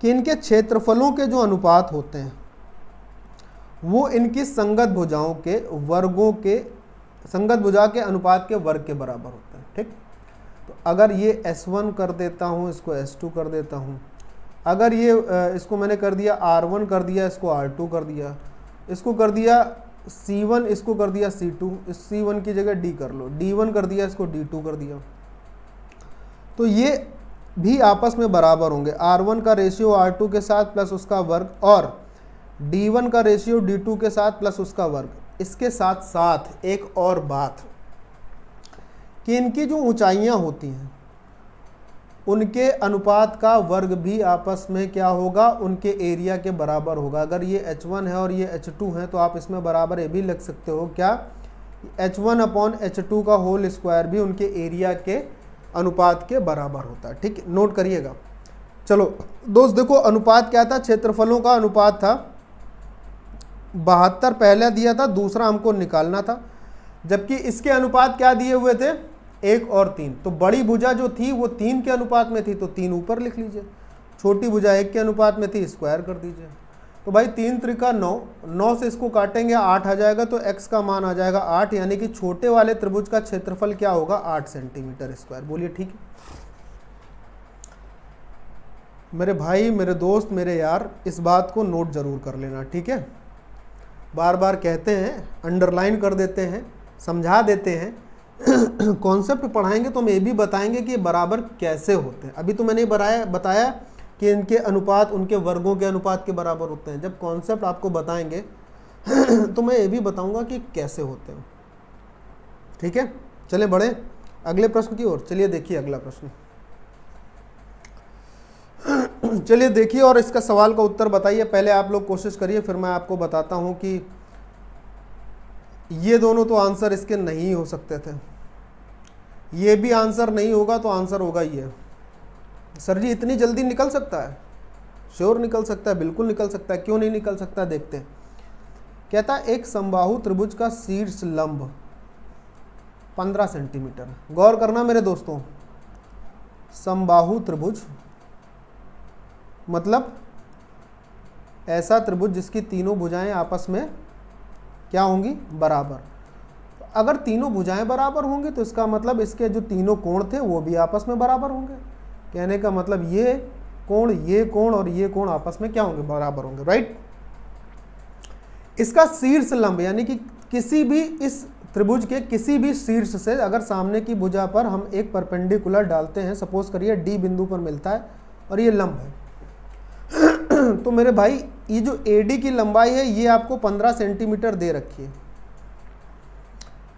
कि इनके क्षेत्रफलों के जो अनुपात होते हैं वो इनकी संगत भुजाओं के वर्गों के, संगत भुजा के अनुपात के वर्ग के बराबर होते हैं, ठीक। तो अगर ये S1 कर देता हूँ, इसको S2 कर देता हूँ, अगर ये इसको मैंने कर दिया R1 कर दिया, इसको R2 कर दिया, इसको कर दिया C1, इसको कर दिया C2, इस C1 की जगह D कर लो, D1 कर दिया, इसको D2 कर दिया, तो ये भी आपस में बराबर होंगे। R1 का रेशियो R2 के साथ प्लस उसका वर्ग, और D1 का रेशियो D2 के साथ प्लस उसका वर्ग। इसके साथ साथ एक और बात कि इनकी जो ऊंचाइयां होती हैं उनके अनुपात का वर्ग भी आपस में क्या होगा, उनके एरिया के बराबर होगा। अगर ये H1 है और ये H2 है तो आप इसमें बराबर ये भी लिख सकते हो, क्या, H1/H2 का होल स्क्वायर भी उनके एरिया के अनुपात के बराबर होता है, ठीक है, नोट करिएगा। चलो दोस्त देखो, अनुपात क्या था, क्षेत्रफलों का अनुपात था 72 पहले दिया था, दूसरा हमको निकालना था, जबकि इसके अनुपात क्या दिए हुए थे, 1 और 3। तो बड़ी भुजा जो थी वो 3 के अनुपात में थी, तो 3 ऊपर लिख लीजिए, छोटी भुजा 1 के अनुपात में थी, स्क्वायर कर दीजिए। तो भाई 3 त्रिका 9, 9 से इसको काटेंगे 8 आ जाएगा, तो x का मान आ जाएगा 8, यानी कि छोटे वाले त्रिभुज का क्षेत्रफल क्या होगा 8 सेंटीमीटर स्क्वायर। बोलिए ठीक है मेरे भाई, मेरे दोस्त, मेरे यार, इस बात को नोट जरूर कर लेना, ठीक है। बार बार कहते हैं, अंडरलाइन कर देते हैं, समझा देते हैं कॉन्सेप्ट पढ़ाएंगे तो हम ये भी बताएंगे कि बराबर कैसे होते हैं। अभी तो मैंने बताया कि इनके अनुपात उनके वर्गों के अनुपात के बराबर होते हैं। जब कॉन्सेप्ट आपको बताएंगे तो मैं ये भी बताऊंगा कि कैसे होते हैं, ठीक है। चलें बढ़े अगले प्रश्न की ओर। चलिए देखिए अगला प्रश्न, चलिए देखिए और इसका सवाल का उत्तर बताइए। पहले आप लोग कोशिश करिए, फिर मैं आपको बताता हूं कि ये दोनों तो आंसर इसके नहीं हो सकते थे, ये भी आंसर नहीं होगा तो आंसर होगा ये। सर जी इतनी जल्दी निकल सकता है? श्योर निकल सकता है, बिल्कुल निकल सकता है, क्यों नहीं निकल सकता देखते हैं। कहता है एक समबाहु त्रिभुज का शीर्ष लंब 15 सेंटीमीटर। गौर करना मेरे दोस्तों, समबाहु त्रिभुज मतलब ऐसा त्रिभुज जिसकी तीनों भुजाएं आपस में क्या होंगी, बराबर। अगर तीनों भुजाएं बराबर होंगी तो इसका मतलब इसके जो तीनों कोण थे वो भी आपस में बराबर होंगे। कहने का मतलब ये कोण और ये कोण आपस में क्या होंगे, बराबर होंगे, राइट। इसका शीर्ष लंब यानी कि किसी भी इस त्रिभुज के किसी भी शीर्ष से अगर सामने की भुजा पर हम एक परपेंडिकुलर डालते हैं, सपोज करिए डी बिंदु पर मिलता है और ये लंब है तो मेरे भाई ये जो AD की लंबाई है ये आपको 15 सेंटीमीटर दे रखी है।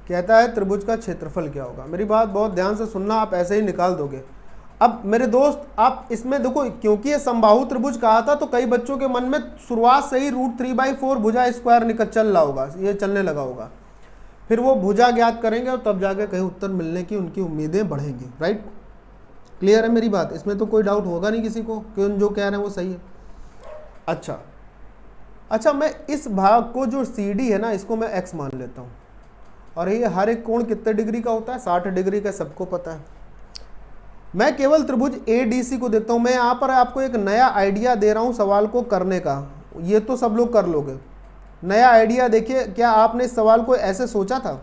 कहता है त्रिभुज का क्षेत्रफल क्या होगा। मेरी बात बहुत ध्यान से सुनना, आप ऐसे ही निकाल दोगे। अब मेरे दोस्त आप इसमें देखो, क्योंकि ये समबाहु त्रिभुज कहा था तो कई बच्चों के मन में शुरुआत से ही √3/4 भुजा स्क्वायर निकल चल रहा होगा, ये चलने लगा होगा। फिर वो भुजा ज्ञात करेंगे और तब जाके कहीं उत्तर मिलने की उनकी उम्मीदें बढ़ेंगी, राइट। क्लियर है मेरी बात? इसमें तो कोई डाउट होगा नहीं किसी को कि जो कह रहे हैं वो सही है। अच्छा मैं इस भाग को जो CD है ना, इसको मैं x मान लेता हूँ। और ये हर एक कोण कितने डिग्री का होता है, 60 डिग्री का, सबको पता है। मैं केवल त्रिभुज ADC को देखता हूँ। मैं यहाँ पर आपको एक नया आइडिया दे रहा हूँ सवाल को करने का, ये तो सब लोग कर लोगे। नया आइडिया देखिए, क्या आपने इस सवाल को ऐसे सोचा था?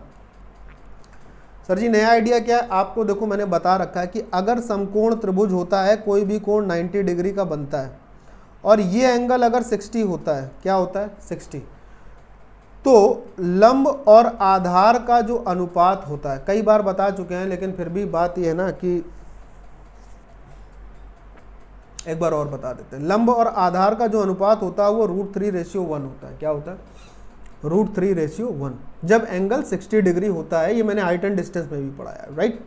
सर जी नया आइडिया क्या है? आपको देखो मैंने बता रखा है कि अगर समकोण त्रिभुज होता है, कोई भी कोण 90 डिग्री का बनता है और ये एंगल अगर 60 होता है, क्या होता है 60, तो लंब और आधार का जो अनुपात होता है, कई बार बता चुके हैं लेकिन फिर भी बात यह है ना कि एक बार और बता देते हैं। लंब और आधार का जो अनुपात होता है वो √3:1 होता है। क्या होता है? √3:1 जब एंगल 60 डिग्री होता है। ये मैंने हाइट एंड डिस्टेंस में भी पढ़ाया है, राइट।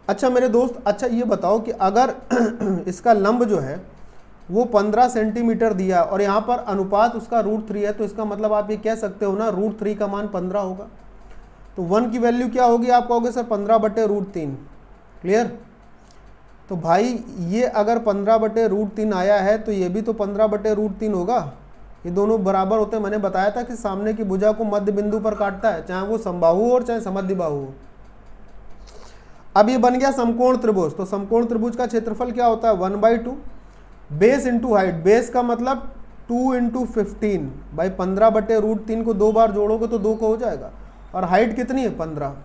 अच्छा मेरे दोस्त, अच्छा ये बताओ कि अगर इसका लंब जो है वो 15 सेंटीमीटर दिया और यहाँ पर अनुपात उसका √3 है, तो इसका मतलब आप ये कह सकते हो ना √3 का मान 15 होगा। तो 1 की वैल्यू क्या होगी? आप कहोगे सर 15/√3। क्लियर? तो भाई ये अगर 15/√3 आया है तो ये भी तो 15/√3 होगा। ये दोनों बराबर होते हैं। मैंने बताया था कि सामने की भुजा को मध्य बिंदु पर काटता है, चाहे वो समबाहु और चाहे समद्विबाहु हो। अब ये बन गया समकोण त्रिभुज। तो समकोण त्रिभुज का क्षेत्रफल क्या होता है? 1/2 बेस इंटू हाइट। बेस का मतलब 2 × 15 भाई 15/√3 को 2 बार जोड़ोगे तो 2 को हो जाएगा। और हाइट कितनी है? 15।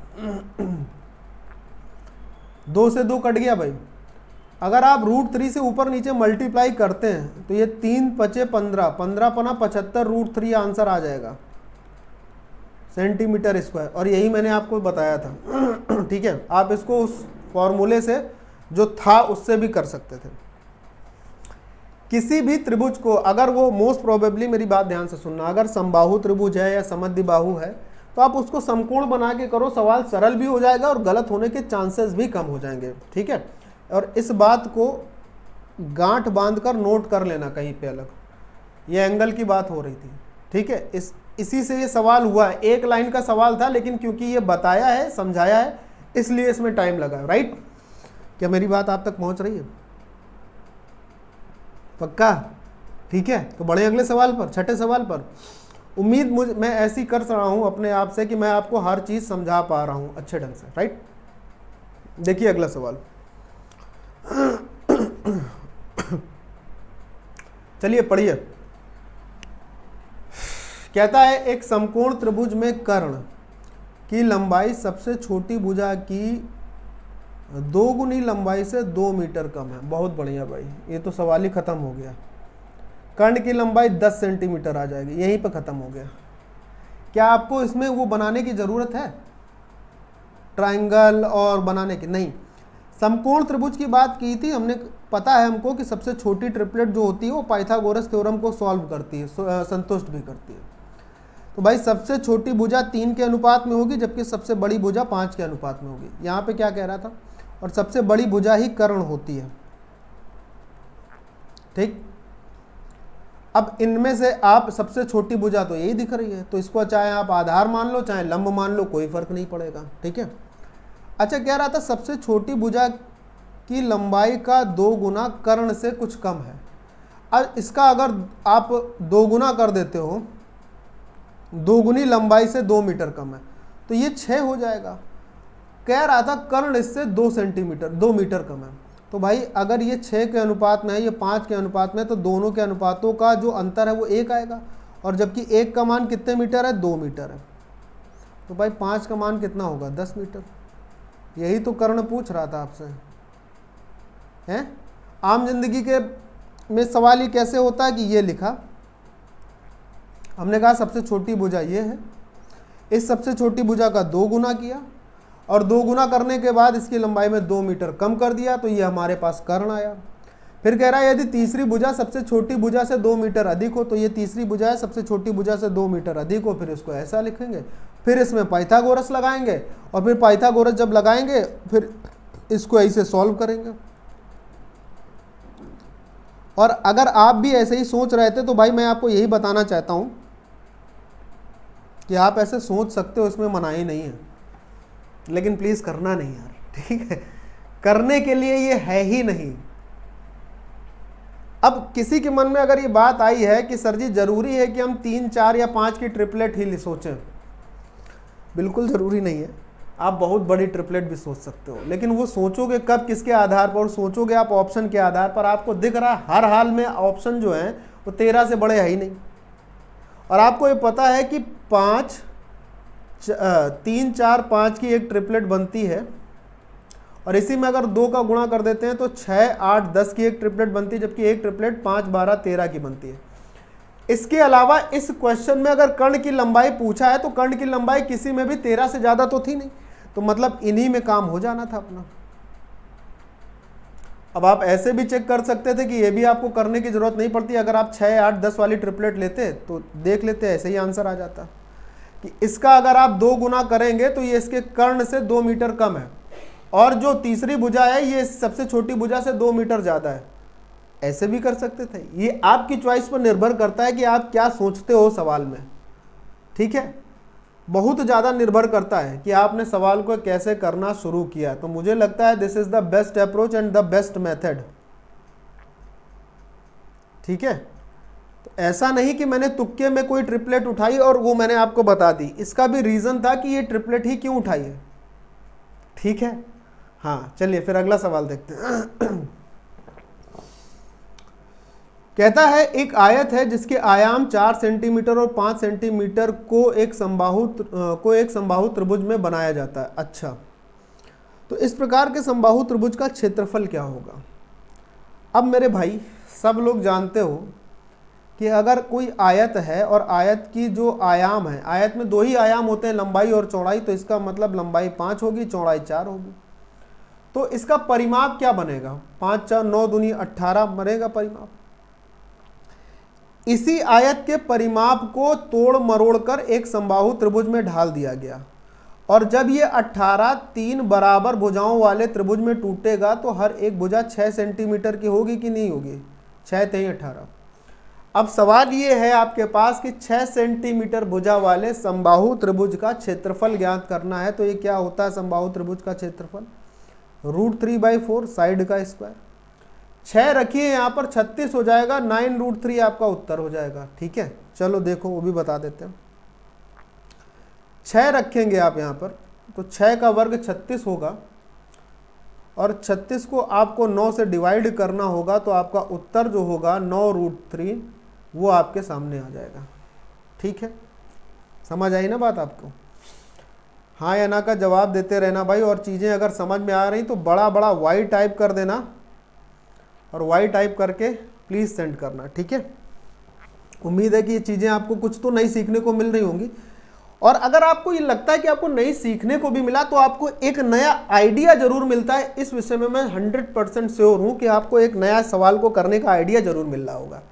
2 से 2 कट गया भाई। अगर आप √3 से ऊपर नीचे मल्टीप्लाई करते हैं तो ये 3×5 = 15, 15 × 75 √3 आंसर आ जाएगा सेंटीमीटर स्क्वायर। और यही मैंने आपको बताया था ठीक है। आप इसको उस फॉर्मूले से जो था उससे भी कर सकते थे। किसी भी त्रिभुज को अगर वो मोस्ट प्रोबेबली, मेरी बात ध्यान से सुनना, अगर समबाहु त्रिभुज है या समद्विबाहु है तो आप उसको समकोण बना के करो, सवाल सरल भी हो जाएगा और गलत होने के चांसेस भी कम हो जाएंगे, ठीक है। और इस बात को गांठ बांधकर नोट कर लेना कहीं पे अलग। ये एंगल की बात हो रही थी, ठीक है। इसी से ये सवाल हुआ है। एक लाइन का सवाल था लेकिन क्योंकि ये बताया है, समझाया है, इसलिए इसमें टाइम लगा, राइट। क्या मेरी बात आप तक पहुंच रही है? पक्का? ठीक है। तो बढ़े अगले सवाल पर, छठे सवाल पर। उम्मीद मैं ऐसी कर रहा हूं अपने आप से कि मैं आपको हर चीज समझा पा रहा हूं अच्छे ढंग से, राइट। देखिए अगला सवाल। चलिए पढ़िए। कहता है एक समकोण त्रिभुज में कर्ण की लंबाई सबसे छोटी भुजा की 2 गुनी लंबाई से 2 मीटर कम है। बहुत बढ़िया भाई, ये तो सवाल ही खत्म हो गया। कर्ण की लंबाई 10 सेंटीमीटर आ जाएगी, यहीं पर खत्म हो गया। क्या आपको इसमें वो बनाने की जरूरत है, ट्रायंगल और बनाने की? नहीं। समकोण त्रिभुज की बात की थी हमने, पता है हमको कि सबसे छोटी ट्रिपलेट जो होती है वो पाइथागोरस थ्योरम को सॉल्व करती है, संतुष्ट भी करती है। तो भाई सबसे छोटी भुजा 3 के अनुपात में होगी, जबकि सबसे बड़ी भुजा 5 के अनुपात में होगी। यहाँ पे क्या कह रहा था, और सबसे बड़ी भुजा ही कर्ण होती है। ठीक, अब इनमें से आप सबसे छोटी भुजा तो यही दिख रही है, तो इसको चाहे आप आधार मान लो चाहे लंब मान लो, कोई फर्क नहीं पड़ेगा। ठीक है। अच्छा, कह रहा था सबसे छोटी भुजा की लंबाई का 2 गुना कर्ण से कुछ कम है। अब इसका अगर आप 2 गुना कर देते हो, 2 गुनी लंबाई से 2 मीटर कम है, तो ये 6 हो जाएगा। कह रहा था कर्ण इससे 2 मीटर कम है। तो भाई अगर ये 6 के अनुपात में है, ये 5 के अनुपात में है, तो दोनों के अनुपातों का जो अंतर है वो 1 आएगा, और जबकि 1 का मान कितने मीटर है, 2 मीटर है। तो भाई 5 का मान कितना होगा, 10 मीटर। यही तो कर्ण पूछ रहा था आपसे, हैं? आम जिंदगी के में सवाल ये कैसे होता है कि ये लिखा, हमने कहा सबसे छोटी भुजा ये है, इस सबसे छोटी भुजा का 2 गुना किया, और 2 गुना करने के बाद इसकी लंबाई में 2 मीटर कम कर दिया, तो ये हमारे पास कर्ण आया। फिर कह रहा है यदि तीसरी भुजा सबसे छोटी भुजा से 2 मीटर अधिक हो, तो ये तीसरी भुजा है सबसे छोटी भुजा से 2 मीटर अधिक हो, फिर इसको ऐसा लिखेंगे, फिर इसमें पाइथागोरस लगाएंगे, और फिर पाइथागोरस जब लगाएंगे फिर इसको ऐसे सॉल्व करेंगे। और अगर आप भी ऐसे ही सोच रहे थे तो भाई मैं आपको यही बताना चाहता हूं कि आप ऐसे सोच सकते हो, इसमें मनाही नहीं है, लेकिन प्लीज करना नहीं यार, ठीक है? करने के लिए ये है ही नहीं। अब किसी के मन में अगर ये बात आई है कि सर जी जरूरी है कि हम 3, 4 या 5 की ट्रिपलेट ही सोचें, बिल्कुल जरूरी नहीं है। आप बहुत बड़ी ट्रिपलेट भी सोच सकते हो, लेकिन वो सोचोगे कब, किसके आधार पर? सोचोगे आप ऑप्शन के आधार पर। आपको दिख रहा है हर हाल में ऑप्शन जो है वो 13 से बड़े है ही नहीं, और आपको ये पता है कि 3, 4, 5 की एक ट्रिपलेट बनती है, और इसी में अगर 2 का गुणा कर देते हैं तो 6, 8, 10 की एक ट्रिपलेट बनती है, जबकि एक ट्रिपलेट 5, 12, 13 की बनती है। इसके अलावा इस क्वेश्चन में अगर कर्ण की लंबाई पूछा है तो कर्ण की लंबाई किसी में भी 13 से ज्यादा तो थी नहीं, तो मतलब इन्हीं में काम हो जाना था अपना। अब आप ऐसे भी चेक कर सकते थे कि ये भी आपको करने की जरूरत नहीं पड़ती, अगर आप 6, 8, 10 वाली ट्रिपलेट लेते तो देख लेते, ऐसे ही आंसर आ जाता कि इसका अगर आप 2 गुना करेंगे तो ये इसके कर्ण से 2 मीटर कम है, और जो तीसरी भुजा है ये सबसे छोटी भुजा से 2 मीटर ज्यादा है। ऐसे भी कर सकते थे। ये आपकी चॉइस पर निर्भर करता है कि आप क्या सोचते हो सवाल में। ठीक है, बहुत ज़्यादा निर्भर करता है कि आपने सवाल को कैसे करना शुरू किया। तो मुझे लगता है this is the best approach and the best method. ठीक है, तो ऐसा नहीं कि मैंने तुक्के में कोई ट्रिपलेट उठाई और वो मैंने आपको बता दी, इसका भी रीज़न था कि ये ट्रिपलेट ही क्यों उठाई है। ठीक है, हाँ चलिए फिर अगला सवाल देखते हैं। कहता है एक आयत है जिसके आयाम 4 सेंटीमीटर और 5 सेंटीमीटर को एक समबाहु त्रिभुज में बनाया जाता है। अच्छा, तो इस प्रकार के समबाहु त्रिभुज का क्षेत्रफल क्या होगा? अब मेरे भाई सब लोग जानते हो कि अगर कोई आयत है और आयत की जो आयाम है, आयत में 2 ही आयाम होते हैं, लंबाई और चौड़ाई, तो इसका मतलब लंबाई 5 होगी, चौड़ाई 4 होगी। तो इसका परिमाप क्या बनेगा? 5, 4, 9 दूनी 18 बनेगा परिमाप। इसी आयत के परिमाप को तोड़ मरोड़ कर एक समबाहु त्रिभुज में ढाल दिया गया, और जब ये 18 3 बराबर भुजाओं वाले त्रिभुज में टूटेगा तो हर एक भुजा 6 सेंटीमीटर की होगी कि नहीं होगी? 6 3 18। अब सवाल ये है आपके पास कि 6 सेंटीमीटर भुजा वाले समबाहु त्रिभुज का क्षेत्रफल ज्ञात करना है। तो ये क्या होता है समबाहु त्रिभुज का क्षेत्रफल? √3/4 साइड का स्क्वायर। 6 रखिए यहाँ पर, 36 हो जाएगा, 9√3 आपका उत्तर हो जाएगा। ठीक है, चलो देखो वो भी बता देते हैं। 6 रखेंगे आप यहाँ पर, तो 6 का वर्ग 36 होगा, और 36 को आपको 9 से डिवाइड करना होगा, तो आपका उत्तर जो होगा 9√3 वो आपके सामने आ जाएगा। ठीक है, समझ आई ना बात आपको? हाँ या ना का जवाब देते रहना भाई, और चीज़ें अगर समझ में आ रही तो बड़ा बड़ा वाई टाइप कर देना, और वाई टाइप करके प्लीज़ सेंड करना, ठीक है। उम्मीद है कि ये चीज़ें आपको कुछ तो नई सीखने को मिल रही होंगी, और अगर आपको ये लगता है कि आपको नई सीखने को भी मिला तो आपको एक नया आइडिया जरूर मिलता है। इस विषय में मैं 100% श्योर हूँ कि आपको एक नया सवाल को करने का आइडिया जरूर मिल रहा होगा।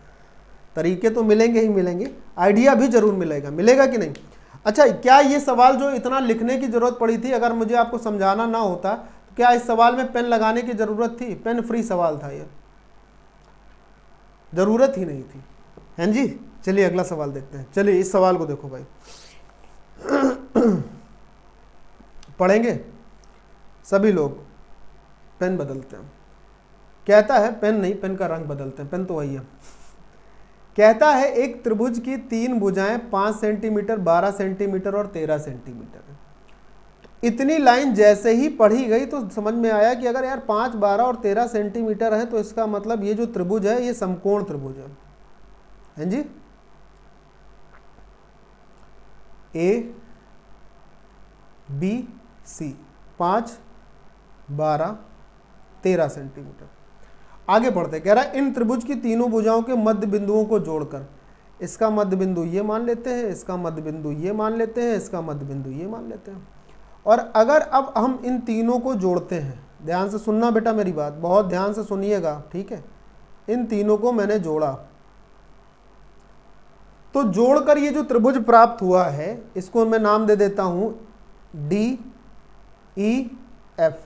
तरीके तो मिलेंगे ही मिलेंगे, आइडिया भी जरूर मिलेगा, मिलेगा कि नहीं? अच्छा, क्या ये सवाल जो इतना लिखने की जरूरत पड़ी थी, अगर मुझे आपको समझाना ना होता तो क्या इस सवाल में पेन लगाने की जरूरत थी? पेन फ्री सवाल था ये, जरूरत ही नहीं थी, हैं जी। चलिए अगला सवाल देखते हैं। चलिए इस सवाल को देखो भाई, पढ़ेंगे सभी लोग। पेन बदलते हैं, कहता है, पेन नहीं, पेन का रंग बदलते हैं, पेन तो वही है। कहता है एक त्रिभुज की 3 भुजाएं 5 सेंटीमीटर, 12 सेंटीमीटर और 13 सेंटीमीटर है। इतनी लाइन जैसे ही पढ़ी गई तो समझ में आया कि अगर यार 5, 12 और 13 सेंटीमीटर है तो इसका मतलब ये जो त्रिभुज है ये समकोण त्रिभुज है, हैं जी। A B C 5, 12, 13 centimetre. आगे बढ़ते, कह रहा है इन त्रिभुज की तीनों भुजाओं के मध्य बिंदुओं को जोड़कर, इसका मध्य बिंदु ये मान लेते हैं, इसका मध्य बिंदु ये मान लेते हैं, इसका मध्य बिंदु ये मान लेते हैं। और अगर अब हम इन तीनों को जोड़ते हैं, ध्यान से सुनना बेटा मेरी बात, बहुत ध्यान से सुनिएगा, ठीक है। इन तीनों को मैंने जोड़ा, तो जोड़कर ये जो त्रिभुज प्राप्त हुआ है इसको मैं नाम दे देता हूं डी ई एफ।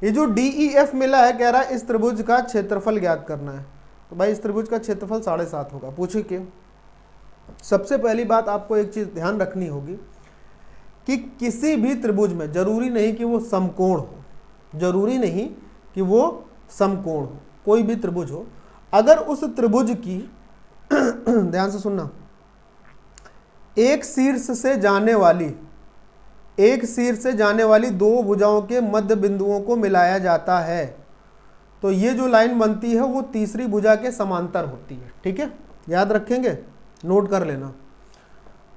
ये जो डी ई एफ मिला है, कह रहा है इस त्रिभुज का क्षेत्रफल ज्ञात करना है। तो भाई इस त्रिभुज का क्षेत्रफल 7.5 होगा। पूछे क्यों? सबसे पहली बात आपको एक चीज ध्यान रखनी होगी कि किसी भी त्रिभुज में जरूरी नहीं कि वो समकोण हो, जरूरी नहीं कि वो समकोण हो, कोई भी त्रिभुज हो, अगर उस त्रिभुज की ध्यान से सुनना, एक शीर्ष से जाने वाली 2 भुजाओं के मध्य बिंदुओं को मिलाया जाता है तो ये जो लाइन बनती है वो तीसरी भुजा के समांतर होती है, ठीक है। याद रखेंगे, नोट कर लेना।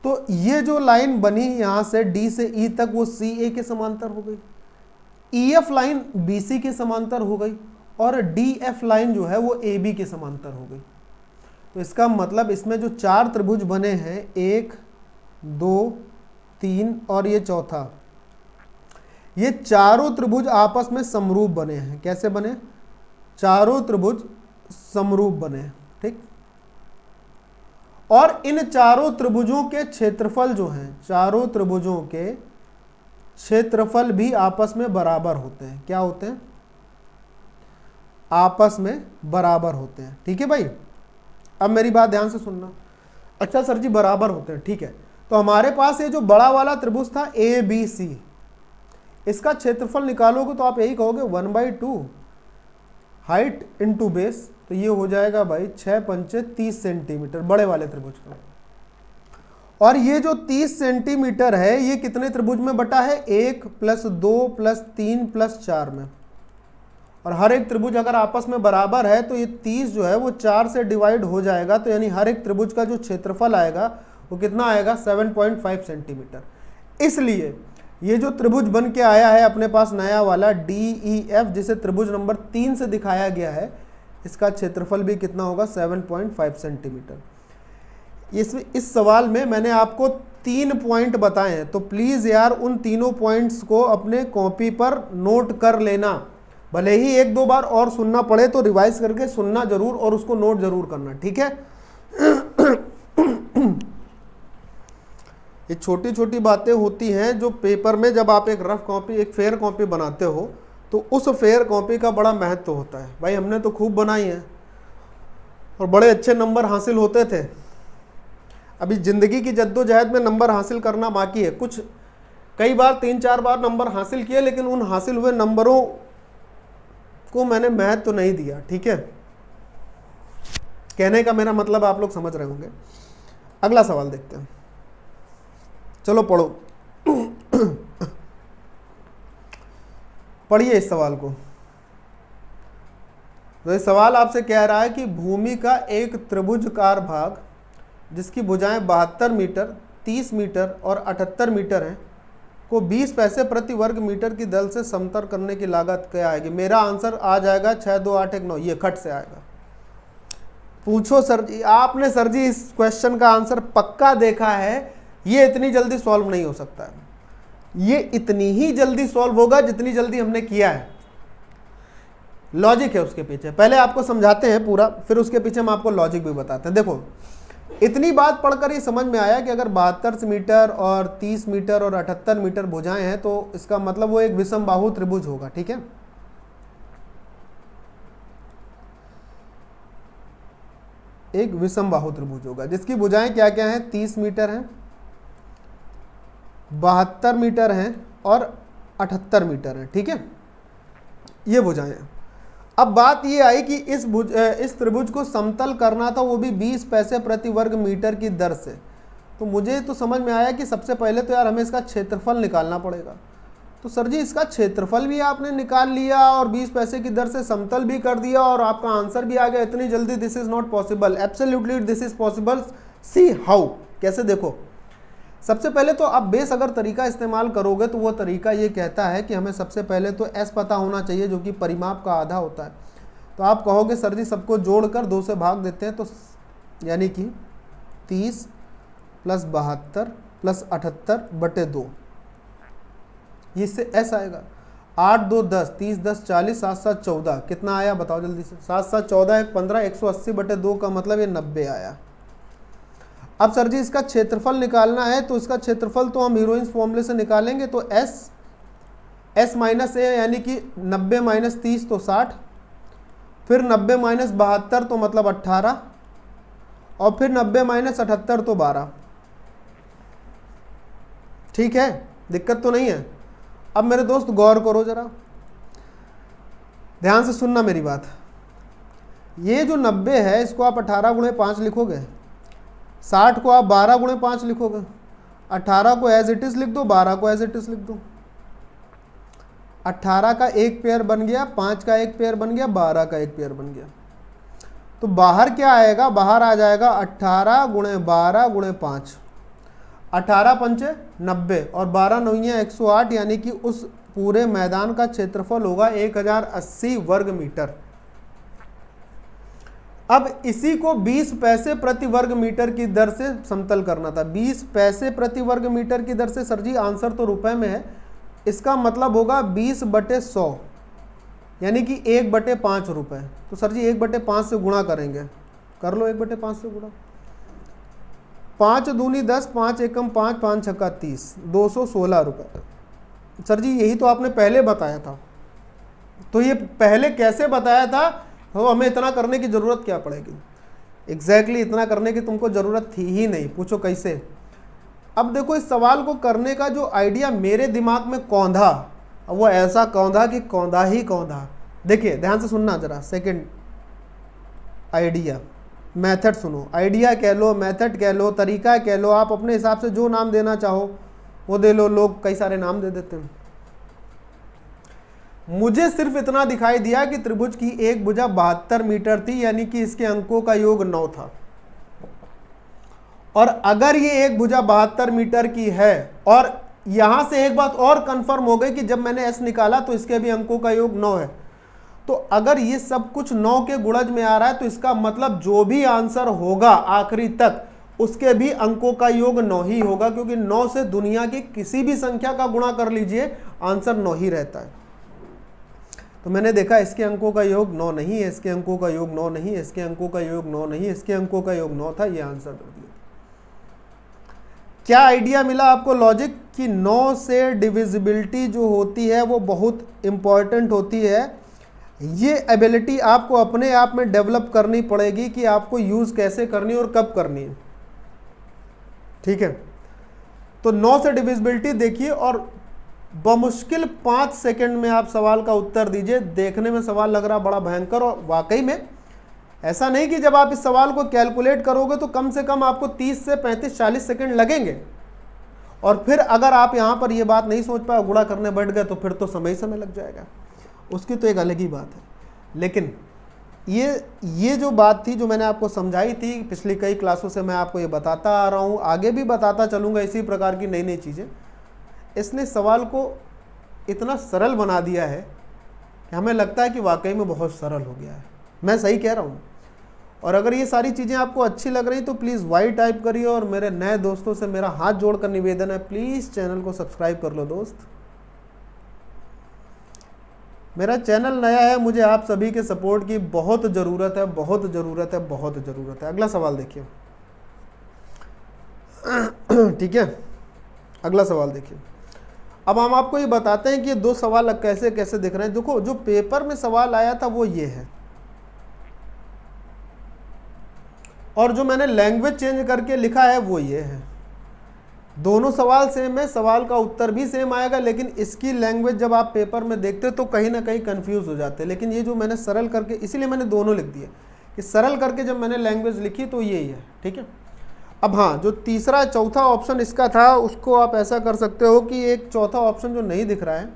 तो ये जो लाइन बनी यहां से डी से ई तक वो सी ए के समांतर हो गई, E F line B C के समांतर हो गई, और डी एफ लाइन जो है वो ए बी के समांतर हो गई। तो इसका मतलब इसमें जो 4 त्रिभुज बने हैं, 1, 2, 3 और ये चौथा, ये चारों त्रिभुज आपस में समरूप बने हैं। कैसे बने? चारों त्रिभुज समरूप बने, ठीक। और इन चारों त्रिभुजों के क्षेत्रफल जो हैं, चारों त्रिभुजों के क्षेत्रफल भी आपस में बराबर होते हैं। क्या होते हैं? आपस में बराबर होते हैं, ठीक है भाई। अब मेरी बात ध्यान से सुनना। अच्छा सर जी बराबर होते हैं, ठीक है। तो हमारे पास ये जो बड़ा वाला त्रिभुज था ए बी सी, इसका क्षेत्रफल निकालोगे तो आप यही कहोगे 1/2 हाइट इंटू बेस, तो ये हो जाएगा भाई 6 पंचे 30 सेंटीमीटर बड़े वाले त्रिभुज का। और ये जो 30 सेंटीमीटर है ये कितने त्रिभुज में बटा है? 1 + 2 + 3 + 4 में। और हर एक त्रिभुज अगर आपस में बराबर है तो ये 30 जो है वो 4 से डिवाइड हो जाएगा, तो यानी हर एक त्रिभुज का जो क्षेत्रफल आएगा वो कितना आएगा? 7.5 सेंटीमीटर। इसलिए ये जो त्रिभुज बन के आया है अपने पास नया वाला DEF, जिसे त्रिभुज नंबर 3 से दिखाया गया है, इसका क्षेत्रफल भी कितना होगा? 7.5 सेंटीमीटर। इस सवाल में मैंने आपको 3 पॉइंट बताए हैं, तो प्लीज़ यार उन तीनों पॉइंट्स को अपने कॉपी पर नोट कर लेना। भले ही 1-2 बार और सुनना पड़े तो रिवाइज करके सुनना जरूर और उसको नोट जरूर करना, ठीक है। ये छोटी छोटी बातें होती हैं जो पेपर में जब आप एक रफ कॉपी, एक फेयर कॉपी बनाते हो तो उस फेयर कॉपी का बड़ा महत्व होता है। भाई हमने तो खूब बनाई है और बड़े अच्छे नंबर हासिल होते थे। अभी ज़िंदगी की जद्दोजहद में नंबर हासिल करना बाकी है। कुछ कई बार 3-4 बार नंबर हासिल किए, लेकिन उन हासिल हुए नंबरों को मैंने महत्व तो नहीं दिया, ठीक है। कहने का मेरा मतलब आप लोग समझ रहे होंगे। अगला सवाल देखते हैं, चलो पढ़ो। पढ़िए इस सवाल को। तो ये सवाल आपसे कह रहा है कि भूमि का एक त्रिभुजाकार भाग जिसकी भुजाएं 72 मीटर, 30 मीटर और 78 मीटर हैं को 20 पैसे प्रति वर्ग मीटर की दर से समतल करने की लागत क्या आएगी? मेरा आंसर आ जाएगा 62819, ये खट से आएगा। पूछो सर जी, आपने सर जी इस क्वेश्चन का आंसर पक्का देखा है, ये इतनी जल्दी सॉल्व नहीं हो सकता है। ये इतनी ही जल्दी सॉल्व होगा जितनी जल्दी हमने किया है। लॉजिक है उसके पीछे, पहले आपको समझाते हैं पूरा, फिर उसके पीछे हम आपको लॉजिक भी बताते हैं। देखो, इतनी बात पढ़कर ये समझ में आया कि अगर 72 मीटर और 30 मीटर और 78 मीटर भुजाएं हैं तो इसका मतलब वो एक विषमबाहु त्रिभुज होगा। ठीक है, एक विषमबाहु त्रिभुज होगा जिसकी भुजाएं क्या क्या हैं? 30 मीटर हैं, 72 मीटर हैं और 78 मीटर हैं। ठीक है, ये भुजाएं हैं। अब बात ये आई कि इस त्रिभुज को समतल करना था, वो भी 20 पैसे प्रति वर्ग मीटर की दर से। तो मुझे तो समझ में आया कि सबसे पहले तो यार हमें इसका क्षेत्रफल निकालना पड़ेगा। तो सर जी इसका क्षेत्रफल भी आपने निकाल लिया और 20 पैसे की दर से समतल भी कर दिया और आपका आंसर भी आ गया इतनी जल्दी? This is not possible, absolutely this is possible. See how, कैसे? देखो, सबसे पहले तो आप बेस अगर तरीका इस्तेमाल करोगे तो वो तरीका ये कहता है कि हमें सबसे पहले तो एस पता होना चाहिए जो कि परिमाप का आधा होता है। तो आप कहोगे सर जी सबको जोड़कर 2 से भाग देते हैं, तो यानी कि 30 प्लस 72 प्लस 78 बटे 2, इससे एस आएगा। 8 2 10, 30 10 40, 7 7 14, कितना आया बताओ जल्दी से? 7 7 14 1 15, 180 बटे 2 का मतलब ये 90 आया। अब सर जी इसका क्षेत्रफल निकालना है, तो इसका क्षेत्रफल तो हम हीरोइंस फॉर्मूले से निकालेंगे। तो एस माइनस ए यानी कि 90 माइनस 30 तो 60, फिर 90 माइनस 72 तो मतलब 18, और फिर 90 माइनस 78 तो 12। ठीक है, दिक्कत तो नहीं है। अब मेरे दोस्त गौर करो जरा, ध्यान से सुनना मेरी बात। ये जो 90 है इसको आप 18 गुणे 5 लिखोगे, 60 को आप 12 गुणे 5 लिखोगे, 18 को एज इट इज लिख दो, 12 को एज इट इज लिख दो। 18 का एक पेयर बन गया, 5 का एक पेयर बन गया, 12 का एक पेयर बन गया। तो बाहर क्या आएगा? बाहर आ जाएगा 18 गुणे 12 गुणे 5, 18 पंचे 90 और 12 नौइयाँ 108, यानी कि उस पूरे मैदान का क्षेत्रफल होगा 1080 वर्ग मीटर। अब इसी को 20 पैसे प्रति वर्ग मीटर की दर से समतल करना था। 20 पैसे प्रति वर्ग मीटर की दर से, सर जी आंसर तो रुपए में है, इसका मतलब होगा 20 बटे 100, यानी कि 1 बटे 5 रुपये। तो सर जी 1 बटे 5 से गुणा करेंगे, कर लो 1 बटे 5 से गुणा। 5 दूनी 10, 5 एकम 5, 5 छक्का 30, 216 रुपये। सर जी यही तो आपने पहले बताया था। तो ये पहले कैसे बताया था? तो हमें इतना करने की ज़रूरत क्या पड़ेगी? एग्जैक्टली इतना करने की तुमको ज़रूरत थी ही नहीं। पूछो कैसे? अब देखो, इस सवाल को करने का जो आइडिया मेरे दिमाग में कौंधा, अब वो ऐसा कौंधा कि कौंधा ही कौंधा। देखिए ध्यान से सुनना जरा, सेकंड आइडिया, मेथड सुनो। आइडिया कह लो, मेथड कह लो, तरीका कह लो, आप अपने हिसाब से जो नाम देना चाहो वो दे लो। लोग कई सारे नाम दे देते हैं। मुझे सिर्फ इतना दिखाई दिया कि त्रिभुज की एक भुजा 72 मीटर थी, यानी कि इसके अंकों का योग 9 था। और अगर ये एक भुजा 72 मीटर की है, और यहां से एक बात और कंफर्म हो गई कि जब मैंने एस निकाला तो इसके भी अंकों का योग 9 है। तो अगर ये सब कुछ 9 के गुणज में आ रहा है तो इसका मतलब जो भी आंसर होगा आखिरी तक उसके भी अंकों का योग 9 ही होगा, क्योंकि 9 से दुनिया की किसी भी संख्या का गुणा कर लीजिए आंसर 9 ही रहता है। तो मैंने देखा इसके अंकों का योग 9 नहीं है, इसके अंकों का योग 9 नहीं है, इसके अंकों का योग 9 नहीं है, इसके अंकों का योग 9 था, ये आंसर कर दिया। क्या आइडिया मिला आपको लॉजिक कि 9 से डिविजिबिलिटी जो होती है वो बहुत इंपॉर्टेंट होती है। ये एबिलिटी आपको अपने आप में डेवलप करनी पड़ेगी कि आपको यूज़ कैसे करनी और कब करनी है। ठीक है, तो 9 से डिविजिबिलिटी देखिए और बमुश्किल 5 सेकंड में आप सवाल का उत्तर दीजिए। देखने में सवाल लग रहा बड़ा भयंकर, और वाकई में ऐसा नहीं कि जब आप इस सवाल को कैलकुलेट करोगे तो कम से कम आपको 30 से 35-40 सेकंड लगेंगे। और फिर अगर आप यहाँ पर ये बात नहीं सोच पाए, गुणा करने बैठ गए, तो फिर तो समय ही समय लग जाएगा, उसकी तो एक अलग ही बात है। लेकिन ये जो बात थी, जो मैंने आपको समझाई थी पिछली कई क्लासों से, मैं आपको ये बताता आ रहा हूँ, आगे भी बताता चलूँगा इसी प्रकार की नई नई चीज़ें। इसने सवाल को इतना सरल बना दिया है कि हमें लगता है कि वाकई में बहुत सरल हो गया है। मैं सही कह रहा हूँ? और अगर ये सारी चीज़ें आपको अच्छी लग रही तो प्लीज़ वाई टाइप करिए, और मेरे नए दोस्तों से मेरा हाथ जोड़कर निवेदन है, प्लीज़ चैनल को सब्सक्राइब कर लो दोस्त। मेरा चैनल नया है, मुझे आप सभी के सपोर्ट की बहुत ज़रूरत है, बहुत ज़रूरत है, बहुत ज़रूरत है। अगला सवाल देखिए। ठीक है, अगला सवाल देखिए। अब हम आपको ये बताते हैं कि ये दो सवाल कैसे कैसे दिख रहे हैं। देखो, जो पेपर में सवाल आया था वो ये है, और जो मैंने लैंग्वेज चेंज करके लिखा है वो ये है। दोनों सवाल सेम है, सवाल का उत्तर भी सेम आएगा, लेकिन इसकी लैंग्वेज जब आप पेपर में देखते तो कहीं ना कहीं कंफ्यूज हो जाते हैं। लेकिन ये जो मैंने सरल करके, इसीलिए मैंने दोनों लिख दिए कि सरल करके जब मैंने लैंग्वेज लिखी तो यही है। ठीक है। अब हाँ, जो तीसरा चौथा ऑप्शन इसका था, उसको आप ऐसा कर सकते हो कि एक चौथा ऑप्शन जो नहीं दिख रहा है,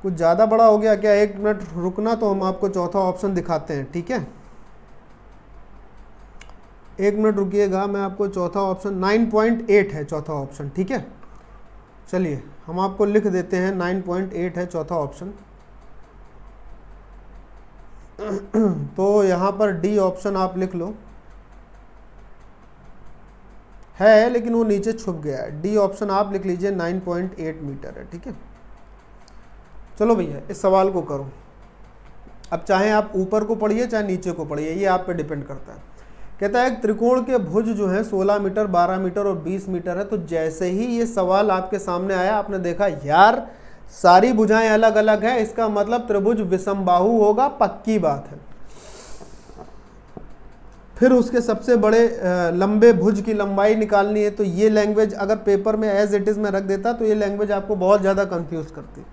कुछ ज़्यादा बड़ा हो गया क्या? 1 मिनट रुकना, तो हम आपको चौथा ऑप्शन दिखाते हैं। ठीक है, 1 मिनट रुकिएगा, मैं आपको चौथा ऑप्शन 9.8 है चौथा ऑप्शन। ठीक है, चलिए हम आपको लिख देते हैं, 9.8 है चौथा ऑप्शन। तो यहाँ पर डी ऑप्शन आप लिख लो, है लेकिन वो नीचे छुप गया है। डी ऑप्शन आप लिख लीजिए, 9.8 मीटर है। ठीक है, चलो भैया इस सवाल को करो। अब चाहे आप ऊपर को पढ़िए चाहे नीचे को पढ़िए, ये आप पे डिपेंड करता है। कहता है एक त्रिकोण के भुज जो है 16 मीटर, 12 मीटर और 20 मीटर है। तो जैसे ही ये सवाल आपके सामने आया, आपने देखा यार सारी भुजाएं अलग अलग हैं, इसका मतलब त्रिभुज विषमबाहु होगा, पक्की बात है। फिर उसके सबसे बड़े लंबे भुज की लंबाई निकालनी है। तो ये लैंग्वेज अगर पेपर में एज इट इज़ में रख देता तो ये लैंग्वेज आपको बहुत ज़्यादा कंफ्यूज करती।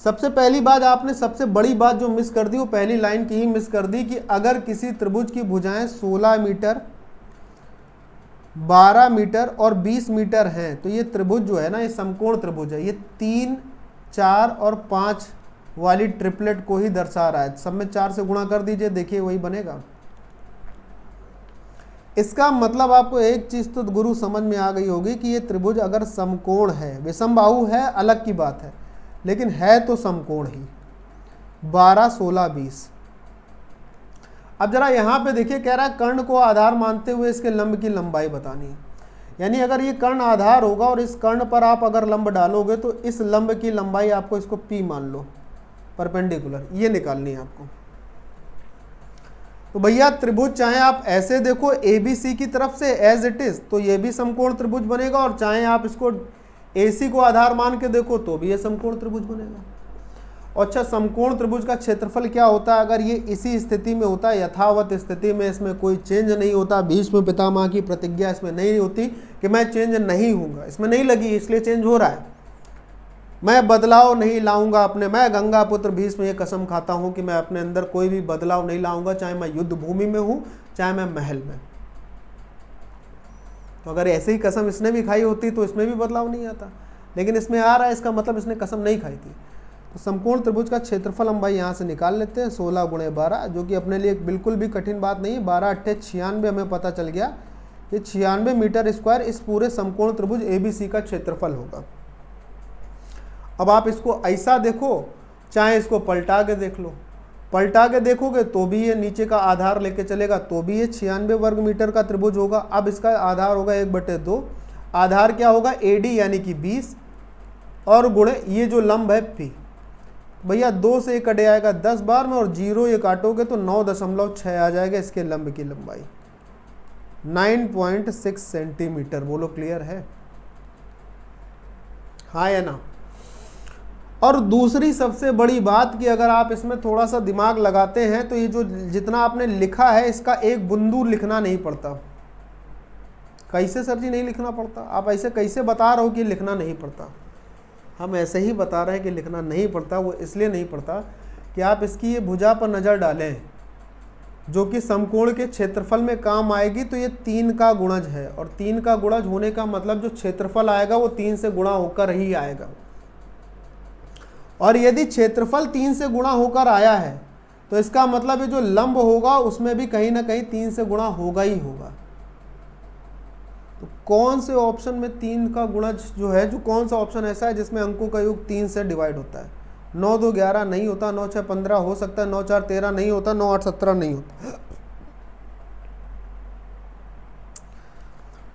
सबसे पहली बात, आपने सबसे बड़ी बात जो मिस कर दी वो पहली लाइन की ही मिस कर दी कि अगर किसी त्रिभुज की भुजाएं 16 मीटर, 12 मीटर और 20 मीटर हैं, तो ये त्रिभुज जो है ना, ये समकोण त्रिभुज है। ये 3, 4 और 5 वाली ट्रिपलेट को ही दर्शा रहा है। सब में 4 से गुणा कर दीजिए, देखिए वही बनेगा। इसका मतलब आपको एक चीज तो गुरु समझ में आ गई होगी कि ये त्रिभुज अगर समकोण है, विषमबाहु है अलग की बात है, लेकिन है तो समकोण ही। 12, 16, 20। अब जरा यहाँ पे देखिए, कह रहा है कर्ण को आधार मानते हुए इसके लंब की लंबाई बतानी है। यानी अगर ये कर्ण आधार होगा और इस कर्ण पर आप अगर लंब डालोगे तो इस लंब की लंबाई आपको, इसको P मान लो, परपेंडिकुलर, ये निकालनी है आपको। तो भैया त्रिभुज चाहे आप ऐसे देखो ABC की तरफ से एज इट इज, तो ये भी समकोण त्रिभुज बनेगा, और चाहे आप इसको AC को आधार मान के देखो तो भी ये समकोण त्रिभुज बनेगा। और अच्छा, समकोण त्रिभुज का क्षेत्रफल क्या होता है? अगर ये इसी स्थिति में होता है, यथावत स्थिति में, इसमें कोई चेंज नहीं होता, भीष्म पितामह की प्रतिज्ञा इसमें नहीं होती कि मैं चेंज नहीं हूँगा, इसमें नहीं लगी इसलिए चेंज हो रहा है, मैं बदलाव नहीं लाऊंगा अपने, मैं गंगा पुत्र भीष्म ये कसम खाता हूँ कि मैं अपने अंदर कोई भी बदलाव नहीं लाऊंगा, चाहे मैं युद्ध भूमि में हूँ चाहे मैं महल में। तो अगर ऐसे ही कसम इसने भी खाई होती तो इसमें भी बदलाव नहीं आता, लेकिन इसमें आ रहा है, इसका मतलब इसने कसम नहीं खाई थी। तो समकोण त्रिभुज का क्षेत्रफल हम भाई यहाँ से निकाल लेते हैं, 16 × 12, जो कि अपने लिए बिल्कुल भी कठिन बात नहीं है। 12 × 8 = 96, हमें पता चल गया ये 96 मीटर स्क्वायर इस पूरे समकोण त्रिभुज ABC का क्षेत्रफल होगा। अब आप इसको ऐसा देखो, चाहे इसको पलटा के देख लो, पलटा के देखोगे तो भी ये नीचे का आधार लेके चलेगा तो भी ये 96 वर्ग मीटर का त्रिभुज होगा। अब इसका आधार होगा 1/2, आधार क्या होगा AD यानी कि 20, और गुणे ये जो लंब है P। भैया 2 से 1 कट आएगा 10 बार में, और 0 ये काटोगे तो 9.6 आ जाएगा इसके लंब की लंबाई, 9.6 सेंटीमीटर। बोलो क्लियर है? हाँ या ना? और दूसरी सबसे बड़ी बात कि अगर आप इसमें थोड़ा सा दिमाग लगाते हैं तो ये जो जितना आपने लिखा है इसका एक बिंदु लिखना नहीं पड़ता। कैसे सर जी नहीं लिखना पड़ता? आप ऐसे कैसे बता रहे हो कि लिखना नहीं पड़ता? हम ऐसे ही बता रहे हैं कि लिखना नहीं पड़ता। वो इसलिए नहीं पड़ता कि आप इसकी ये भुजा पर नज़र डालें जो कि समकोण के क्षेत्रफल में काम आएगी। तो ये 3 का गुणज है, और 3 का गुणज होने का मतलब जो क्षेत्रफल आएगा वो 3 से गुणा होकर ही आएगा। और यदि क्षेत्रफल 3 से गुणा होकर आया है तो इसका मतलब है जो लंब होगा उसमें भी कहीं ना कहीं 3 से गुणा होगा ही होगा। तो कौन से ऑप्शन में 3 का गुणा जो है, जो कौन सा ऑप्शन ऐसा है जिसमें अंकों का योग 3 से डिवाइड होता है? 9 2 11 नहीं होता, 9 6 15 हो सकता है, 9 4 13 नहीं होता, 9 8 17 नहीं होता।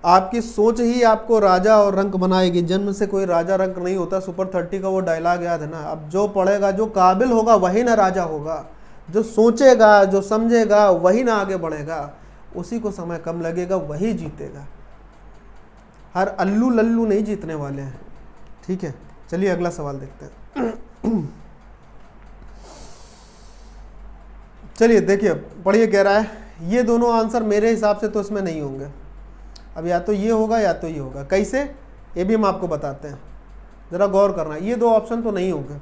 आपकी सोच ही आपको राजा और रंक बनाएगी। जन्म से कोई राजा रंक नहीं होता। सुपर 30 का वो डायलॉग याद है ना? अब जो पढ़ेगा, जो काबिल होगा वही ना राजा होगा, जो सोचेगा, जो समझेगा वही ना आगे बढ़ेगा, उसी को समय कम लगेगा, वही जीतेगा। हर अल्लू लल्लू नहीं जीतने वाले हैं। ठीक है, चलिए अगला सवाल देखते हैं। चलिए देखिए, पढ़िए, कह रहा है ये दोनों आंसर मेरे हिसाब से तो इसमें नहीं होंगे। अब या तो ये होगा या तो ये होगा। कैसे, ये भी हम आपको बताते हैं, ज़रा गौर करना। ये 2 ऑप्शन तो नहीं होंगे।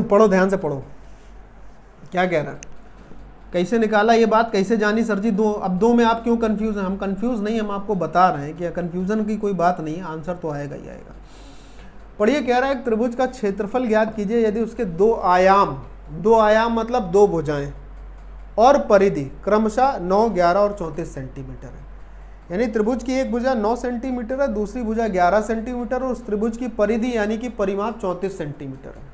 पढ़ो, ध्यान से पढ़ो क्या कह रहा है, कैसे निकाला ये बात, कैसे जानी सर जी? 2, अब 2 में आप क्यों कंफ्यूज हैं? हम कंफ्यूज नहीं, हम आपको बता रहे हैं कि कंफ्यूजन की कोई बात नहीं है, आंसर तो आएगा ही आएगा। पढ़िए, कह रहा है एक त्रिभुज का क्षेत्रफल ज्ञात कीजिए यदि उसके 2 आयाम, 2 आयाम मतलब 2 भुजाएं और परिधि क्रमशः 9 11 और 34 सेंटीमीटर है। यानी त्रिभुज की एक भुजा 9 सेंटीमीटर है, दूसरी भुजा 11 सेंटीमीटर, और उस त्रिभुज की परिधि यानी कि परिमाप 34 सेंटीमीटर है।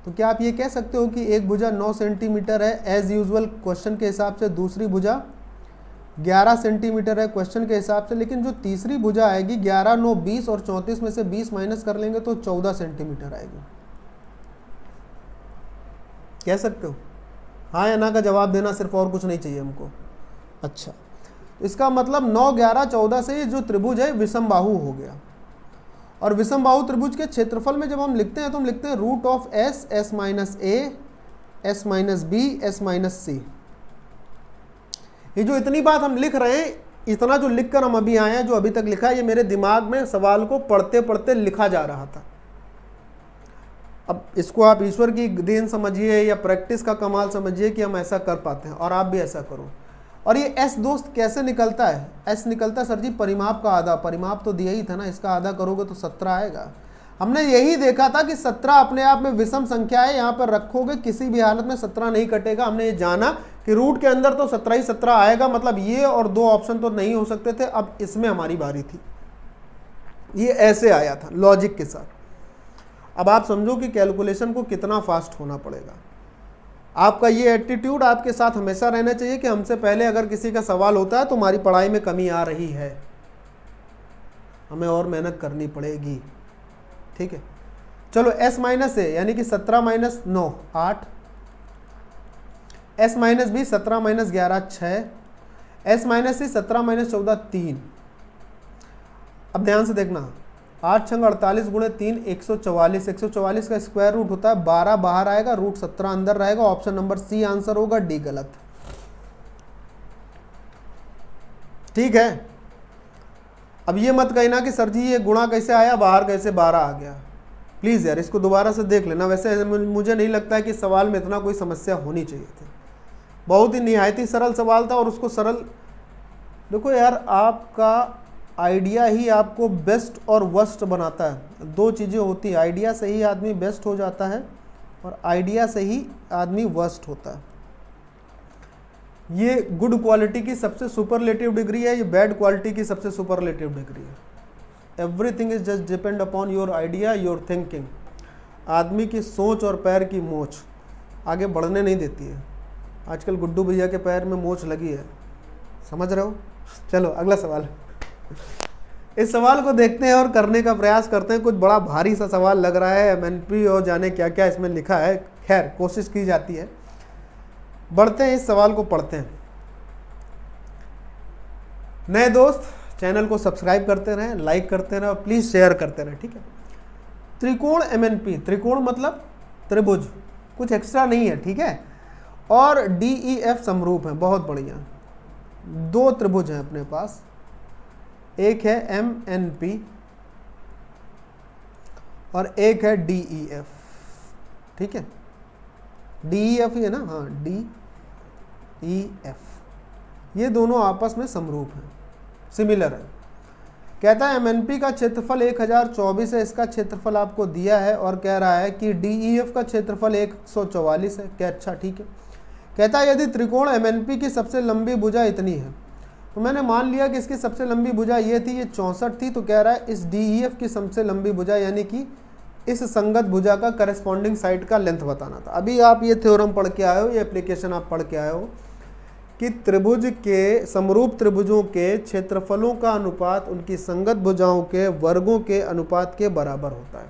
तो क्या आप ये कह सकते हो कि एक भुजा 9 सेंटीमीटर है एज यूजुअल क्वेश्चन के हिसाब से, दूसरी भुजा 11 सेंटीमीटर है क्वेश्चन के हिसाब से, लेकिन जो तीसरी भुजा आएगी 11 9 20 और 34 में से 20 माइनस कर लेंगे तो 14 सेंटीमीटर आएगी? कह सकते हो? हाँ या ना का जवाब देना, सिर्फ, और कुछ नहीं चाहिए हमको। अच्छा, इसका मतलब 9 11 14 से ये जो त्रिभुज है विषमबाहु हो गया। और विषमबाहु त्रिभुज के क्षेत्रफल में जब हम लिखते हैं तो हम लिखते हैं root of S, S minus A, S minus B, S minus C. ये जो इतनी बात हम लिख रहे हैं, इतना जो लिखकर हम अभी आए हैं, जो अभी तक लिखा है, ये मेरे दिमाग में सवाल को पढ़ते पढ़ते लिखा जा रहा था। अब इसको आप ईश्वर की देन समझिए या प्रैक्टिस का कमाल समझिए कि हम ऐसा कर पाते हैं, और आप भी ऐसा करो। और ये एस दोस्त कैसे निकलता है? एस निकलता है सर जी परिमाप का आधा। परिमाप तो दिया ही था ना, इसका आधा करोगे तो 17 आएगा। हमने यही देखा था कि 17 अपने आप में विषम संख्या है, यहाँ पर रखोगे किसी भी हालत में 17 नहीं कटेगा। हमने ये जाना कि रूट के अंदर तो 17 ही 17 आएगा, मतलब ये और 2 ऑप्शन तो नहीं हो सकते थे। अब इसमें हमारी बारी थी, ये ऐसे आया था लॉजिक के साथ। अब आप समझो कि कैलकुलेशन को कितना फास्ट होना पड़ेगा। आपका ये एटीट्यूड आपके साथ हमेशा रहना चाहिए कि हमसे पहले अगर किसी का सवाल होता है तो हमारी पढ़ाई में कमी आ रही है, हमें और मेहनत करनी पड़ेगी। ठीक है, चलो एस माइनस ए यानी कि 17 minus 9 8, S minus B 17 minus 11 6, S minus C 17 minus 14 3। अब ध्यान से देखना, 8 छंग 48 गुणे 3 144। 144 का स्क्वायर रूट होता है 12, बाहर आएगा, रूट 17 अंदर रहेगा। ऑप्शन नंबर सी आंसर होगा, डी गलत। ठीक है, अब ये मत कहना कि सर जी ये गुणा कैसे आया, बाहर कैसे 12 आ गया। प्लीज़ यार इसको दोबारा से देख लेना। वैसे मुझे नहीं लगता है कि सवाल में इतना कोई समस्या होनी चाहिए थी। बहुत ही निहायती सरल सवाल था, और उसको सरल, देखो यार आपका आइडिया ही आपको बेस्ट और वर्स्ट बनाता है। 2 चीज़ें होती हैं, आइडिया से ही आदमी बेस्ट हो जाता है और आइडिया से ही आदमी वर्स्ट होता है। ये गुड क्वालिटी की सबसे सुपरलेटिव डिग्री है, ये बैड क्वालिटी की सबसे सुपरलेटिव डिग्री है। Everything is just depend upon your idea, your thinking. आदमी की सोच और पैर की मोच आगे बढ़ने नहीं देती है। आजकल गुड्डू भैया के पैर में मोच लगी है, समझ रहे हो? चलो अगला सवाल। इस सवाल को देखते हैं और करने का प्रयास करते हैं। कुछ बड़ा भारी सा सवाल लग रहा है, एमएनपी और जाने क्या क्या इसमें लिखा है। खैर कोशिश की जाती है। बढ़ते हैं, इस सवाल को पढ़ते हैं। नए दोस्त चैनल को सब्सक्राइब करते रहें, लाइक करते रहें और प्लीज़ शेयर करते रहें। ठीक है, त्रिकोण एमएनपी, त्रिकोण मतलब त्रिभुज, कुछ एक्स्ट्रा नहीं है। ठीक है, और डीईएफ समरूप है, बहुत बढ़िया। 2 त्रिभुज हैं अपने पास, एक है एमएनपी और एक है डीईएफ। ठीक है, डीईएफ ही है ना? हाँ, डीईएफ। ये दोनों आपस में समरूप हैं, सिमिलर है। कहता है एमएनपी का क्षेत्रफल 1024 है, इसका क्षेत्रफल आपको दिया है और कह रहा है कि डीईएफ का क्षेत्रफल 144 है। क्या अच्छा ठीक है। कहता है यदि त्रिकोण एमएनपी की सबसे लंबी भुजा इतनी है, तो मैंने मान लिया कि इसकी सबसे लंबी भुजा ये थी, ये 64 थी, तो कह रहा है इस डीईएफ की सबसे लंबी भुजा यानी कि इस संगत भुजा का करस्पॉन्डिंग साइड का लेंथ बताना था। अभी आप ये थ्योरम पढ़ के आए हो, ये एप्लीकेशन आप पढ़ के आए हो कि त्रिभुज के समरूप त्रिभुजों के क्षेत्रफलों का अनुपात उनकी संगत भुजाओं के वर्गों के अनुपात के बराबर होता है।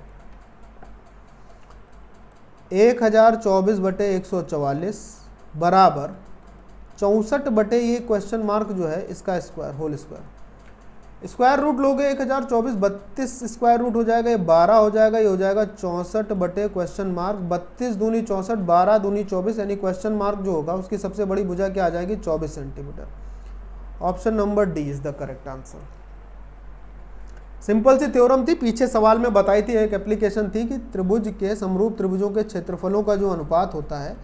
1024/144 बराबर 64 ये क्वेश्चन मार्क जो है इसका square, whole square. Square root लोगे 1024, 32 स्क्वायर रूट हो जाएगा, ये 12 हो जाएगा, ये हो जाएगा 64 क्वेश्चन मार्क 32 दूनी 64, 12 दूनी 24, यानी क्वेश्चन मार्क जो होगा उसकी सबसे बड़ी भुजा क्या आ जाएगी 24 centimetre. Option number D is the correct answer. Simple सी थ्योरम थी, पीछे सवाल में बताई थी, एक एप्लीकेशन थी कि त्रिभुज के समरूप त्रिभुजों के क्षेत्रफलों का जो अनुपात होता है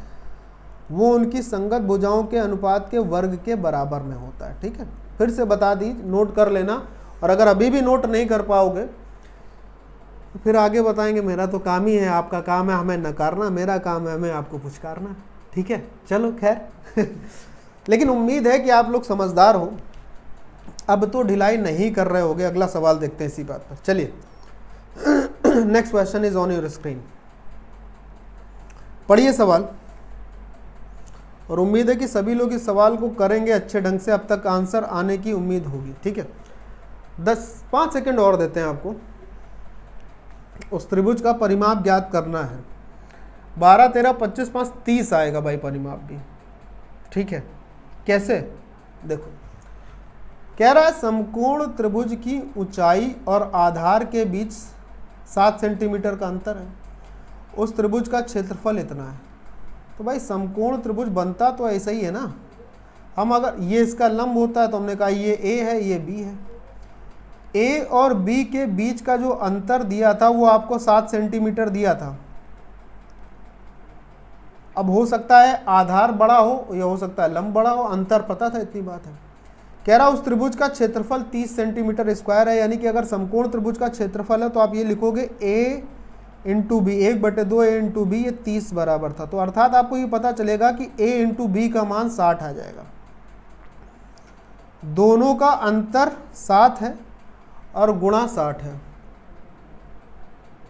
वो उनकी संगत भुजाओं के अनुपात के वर्ग के बराबर में होता है। ठीक है, फिर से बता दी, नोट कर लेना, और अगर अभी भी नोट नहीं कर पाओगे तो फिर आगे बताएंगे मेरा तो काम ही है, आपका काम है हमें नकारना, मेरा काम है हमें आपको पुचकारना। ठीक है, चलो खैर लेकिन उम्मीद है कि आप लोग समझदार हो, अब तो ढिलाई नहीं कर रहे होगे। अगला सवाल देखते हैं इसी बात पर, चलिए next question is on your screen. पढ़िए सवाल, और उम्मीद है कि सभी लोग इस सवाल को करेंगे अच्छे ढंग से, अब तक आंसर आने की उम्मीद होगी। ठीक है, 5 सेकंड और देते हैं आपको। उस त्रिभुज का परिमाप ज्ञात करना है। 12, 13, 25, 5, 30 आएगा भाई परिमाप भी। ठीक है, कैसे देखो, कह रहा है समकोण त्रिभुज की ऊंचाई और आधार के बीच 7 सेंटीमीटर का अंतर है, उस त्रिभुज का क्षेत्रफल इतना है। तो भाई समकोण त्रिभुज बनता तो ऐसा ही है ना, हम अगर ये इसका लंब होता है तो हमने कहा ये ए है ये बी है, ए और बी के बीच का जो अंतर दिया था वो आपको 7 सेंटीमीटर दिया था। अब हो सकता है आधार बड़ा हो या हो सकता है लंब बड़ा हो, अंतर पता था, इतनी बात है। कह रहा उस त्रिभुज का क्षेत्रफल 30 सेंटीमीटर स्क्वायर है, यानी कि अगर समकोण त्रिभुज का क्षेत्रफल है तो आप ये लिखोगे a into B, 1/2 a into B, ये 30 बराबर था। तो अर्थात आपको ये पता चलेगा कि a इंटू बी का मान 60 आ जाएगा। दोनों का अंतर 7 है और गुणा 60 है।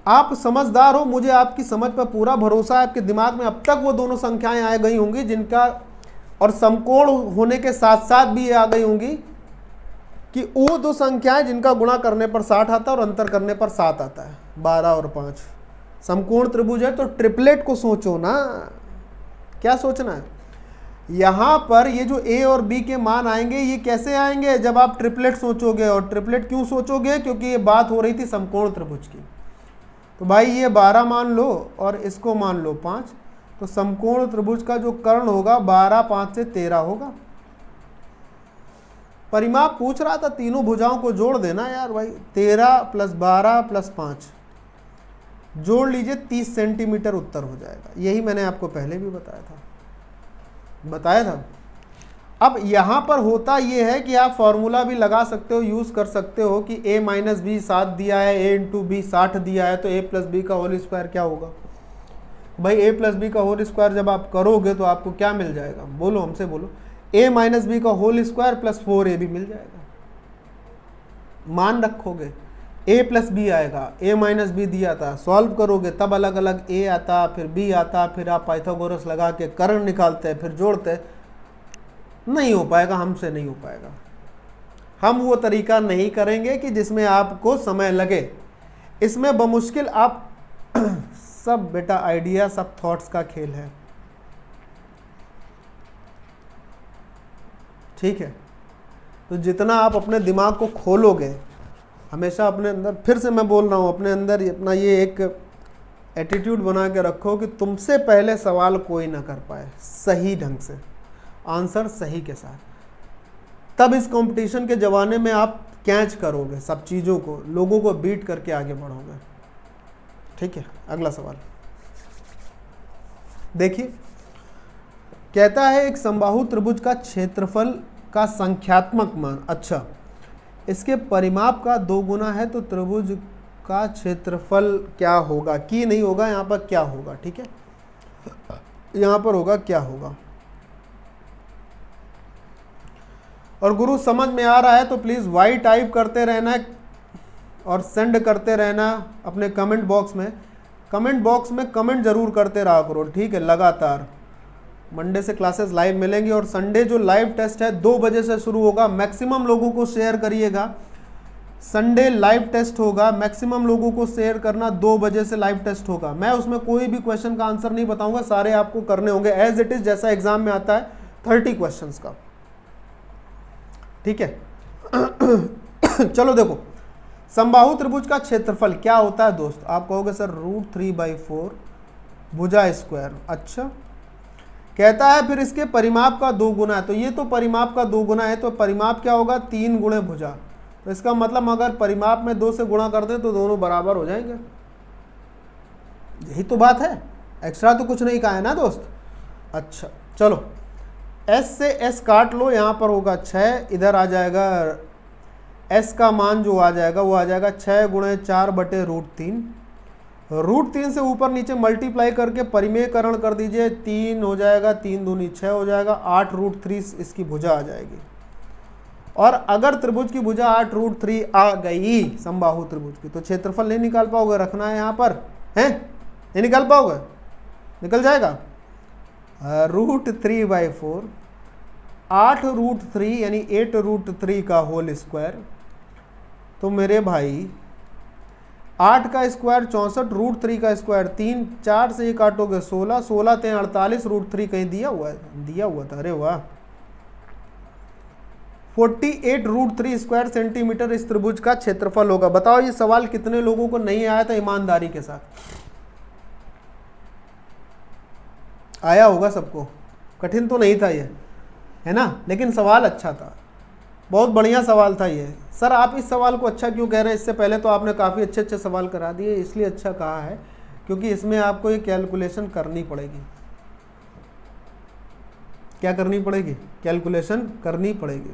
आप समझदार हो, मुझे आपकी समझ पर पूरा भरोसा है, आपके दिमाग में अब तक वो दोनों संख्याएं आ गई होंगी जिनका, और समकोण होने के साथ साथ भी ये आ गई होंगी कि वो दो संख्याएं जिनका गुणा करने पर 60 आता है और अंतर करने पर 7 आता है, 12 और 5। समकोण त्रिभुज है तो ट्रिपलेट को सोचो ना, क्या सोचना है। यहां पर ये जो ए और बी के मान आएंगे ये कैसे आएंगे, जब आप ट्रिपलेट सोचोगे। और ट्रिपलेट क्यों सोचोगे, क्योंकि ये बात हो रही थी समकोण त्रिभुज की। तो भाई ये 12 मान लो और इसको मान लो 5, तो समकोण त्रिभुज का जो कर्ण होगा 12, 5 से 13 होगा। परिमाप पूछ रहा था, तीनों भुजाओं को जोड़ देना यार भाई, 13 + 12 + 5 जोड़ लीजिए, 30 सेंटीमीटर उत्तर हो जाएगा। यही मैंने आपको पहले भी बताया था। अब यहाँ पर होता ये है कि आप फॉर्मूला भी लगा सकते हो, यूज़ कर सकते हो कि a - b 7 दिया है, a इंटू बी 60 दिया है, तो a + b का होल स्क्वायर क्या होगा भाई। a + b का होल स्क्वायर जब आप करोगे तो आपको क्या मिल जाएगा, बोलो हमसे बोलो। a - b का होल स्क्वायर + 4ab मिल जाएगा। मान रखोगे a + b आएगा, a - b दिया था, सॉल्व करोगे तब अलग अलग a आता, फिर b आता, फिर आप पाइथागोरस लगा के कर्ण निकालते, फिर जोड़ते। नहीं हो पाएगा, हमसे नहीं हो पाएगा। हम वो तरीका नहीं करेंगे कि जिसमें आपको समय लगे। इसमें बमुश्किल आप सब बेटा आइडिया, सब थॉट्स का खेल है। ठीक है, तो जितना आप अपने दिमाग को खोलोगे, हमेशा अपने अंदर, फिर से मैं बोल रहा हूँ, अपने अंदर अपना ये एक एटीट्यूड बना के रखो कि तुमसे पहले सवाल कोई ना कर पाए सही ढंग से, आंसर सही के साथ। तब इस कंपटीशन के ज़माने में आप कैच करोगे सब चीज़ों को, लोगों को बीट करके आगे बढ़ोगे। ठीक है, अगला सवाल देखिए, कहता है एक समबाहु त्रिभुज का क्षेत्रफल का संख्यात्मक मान। अच्छा, इसके परिमाप का 2 गुना है तो त्रिभुज का क्षेत्रफल क्या होगा। की नहीं होगा, यहाँ पर क्या होगा, ठीक है, यहाँ पर होगा क्या होगा। और गुरु समझ में आ रहा है तो प्लीज़ वाई टाइप करते रहना और सेंड करते रहना अपने कमेंट बॉक्स में। कमेंट बॉक्स में कमेंट जरूर करते रहा करो, ठीक है। लगातार मंडे से क्लासेस लाइव मिलेंगी और संडे जो लाइव टेस्ट है 2 बजे से शुरू होगा। मैक्सिमम लोगों को शेयर करिएगा। संडे लाइव टेस्ट होगा, मैक्सिमम लोगों को शेयर करना। 2 बजे से लाइव टेस्ट होगा। मैं उसमें कोई भी क्वेश्चन का आंसर नहीं बताऊंगा, सारे आपको करने होंगे एज इट इज जैसा एग्जाम में आता है 30 क्वेश्चंस का, ठीक है। चलो देखो, समबाहु त्रिभुज का क्षेत्रफल क्या होता है दोस्त। आप कहोगे सर √3/4 भुजा स्क्वायर। अच्छा, कहता है फिर इसके परिमाप का 2 गुना है। तो ये तो परिमाप का 2 गुना है, तो परिमाप क्या होगा 3 गुणे भुजा। तो इसका मतलब अगर परिमाप में 2 से गुणा कर दें तो दोनों बराबर हो जाएंगे। यही तो बात है, एक्स्ट्रा तो कुछ नहीं कहा है ना दोस्त। अच्छा चलो, S से S काट लो, यहाँ पर होगा 6, इधर आ जाएगा S का मान जो आ जाएगा वो आ जाएगा 6 गुणे 4/√3। √3 से ऊपर नीचे मल्टीप्लाई करके परिमेयकरण कर दीजिए, 3 हो जाएगा, 3 दूनी 6 हो जाएगा, 8√3 इसकी भुजा आ जाएगी। और अगर त्रिभुज की भुजा 8√3 आ गई समबाहु त्रिभुज की, तो क्षेत्रफल नहीं निकाल पाओगे, रखना है यहाँ पर, हैं नहीं निकाल पाओगे, निकल जाएगा। √3/4 8√3 यानी 8√3 का होल स्क्वायर। तो मेरे भाई 8 का स्क्वायर 64, √3 का स्क्वायर 3, 4 से 1 काटोगे 16, 16 3 48, √3 कहीं दिया हुआ है, दिया हुआ था, अरे वाह। 48√3 स्क्वायर सेंटीमीटर इस त्रिभुज का क्षेत्रफल होगा। बताओ ये सवाल कितने लोगों को नहीं आया था ईमानदारी के साथ। आया होगा सबको, कठिन तो नहीं था ये, है ना, लेकिन सवाल अच्छा था, बहुत बढ़िया सवाल था ये। सर आप इस सवाल को अच्छा क्यों कह रहे हैं, इससे पहले तो आपने काफ़ी अच्छे अच्छे सवाल करा दिए, इसलिए अच्छा कहा है क्योंकि इसमें आपको ये कैलकुलेशन करनी पड़ेगी। क्या करनी पड़ेगी, कैलकुलेशन करनी पड़ेगी।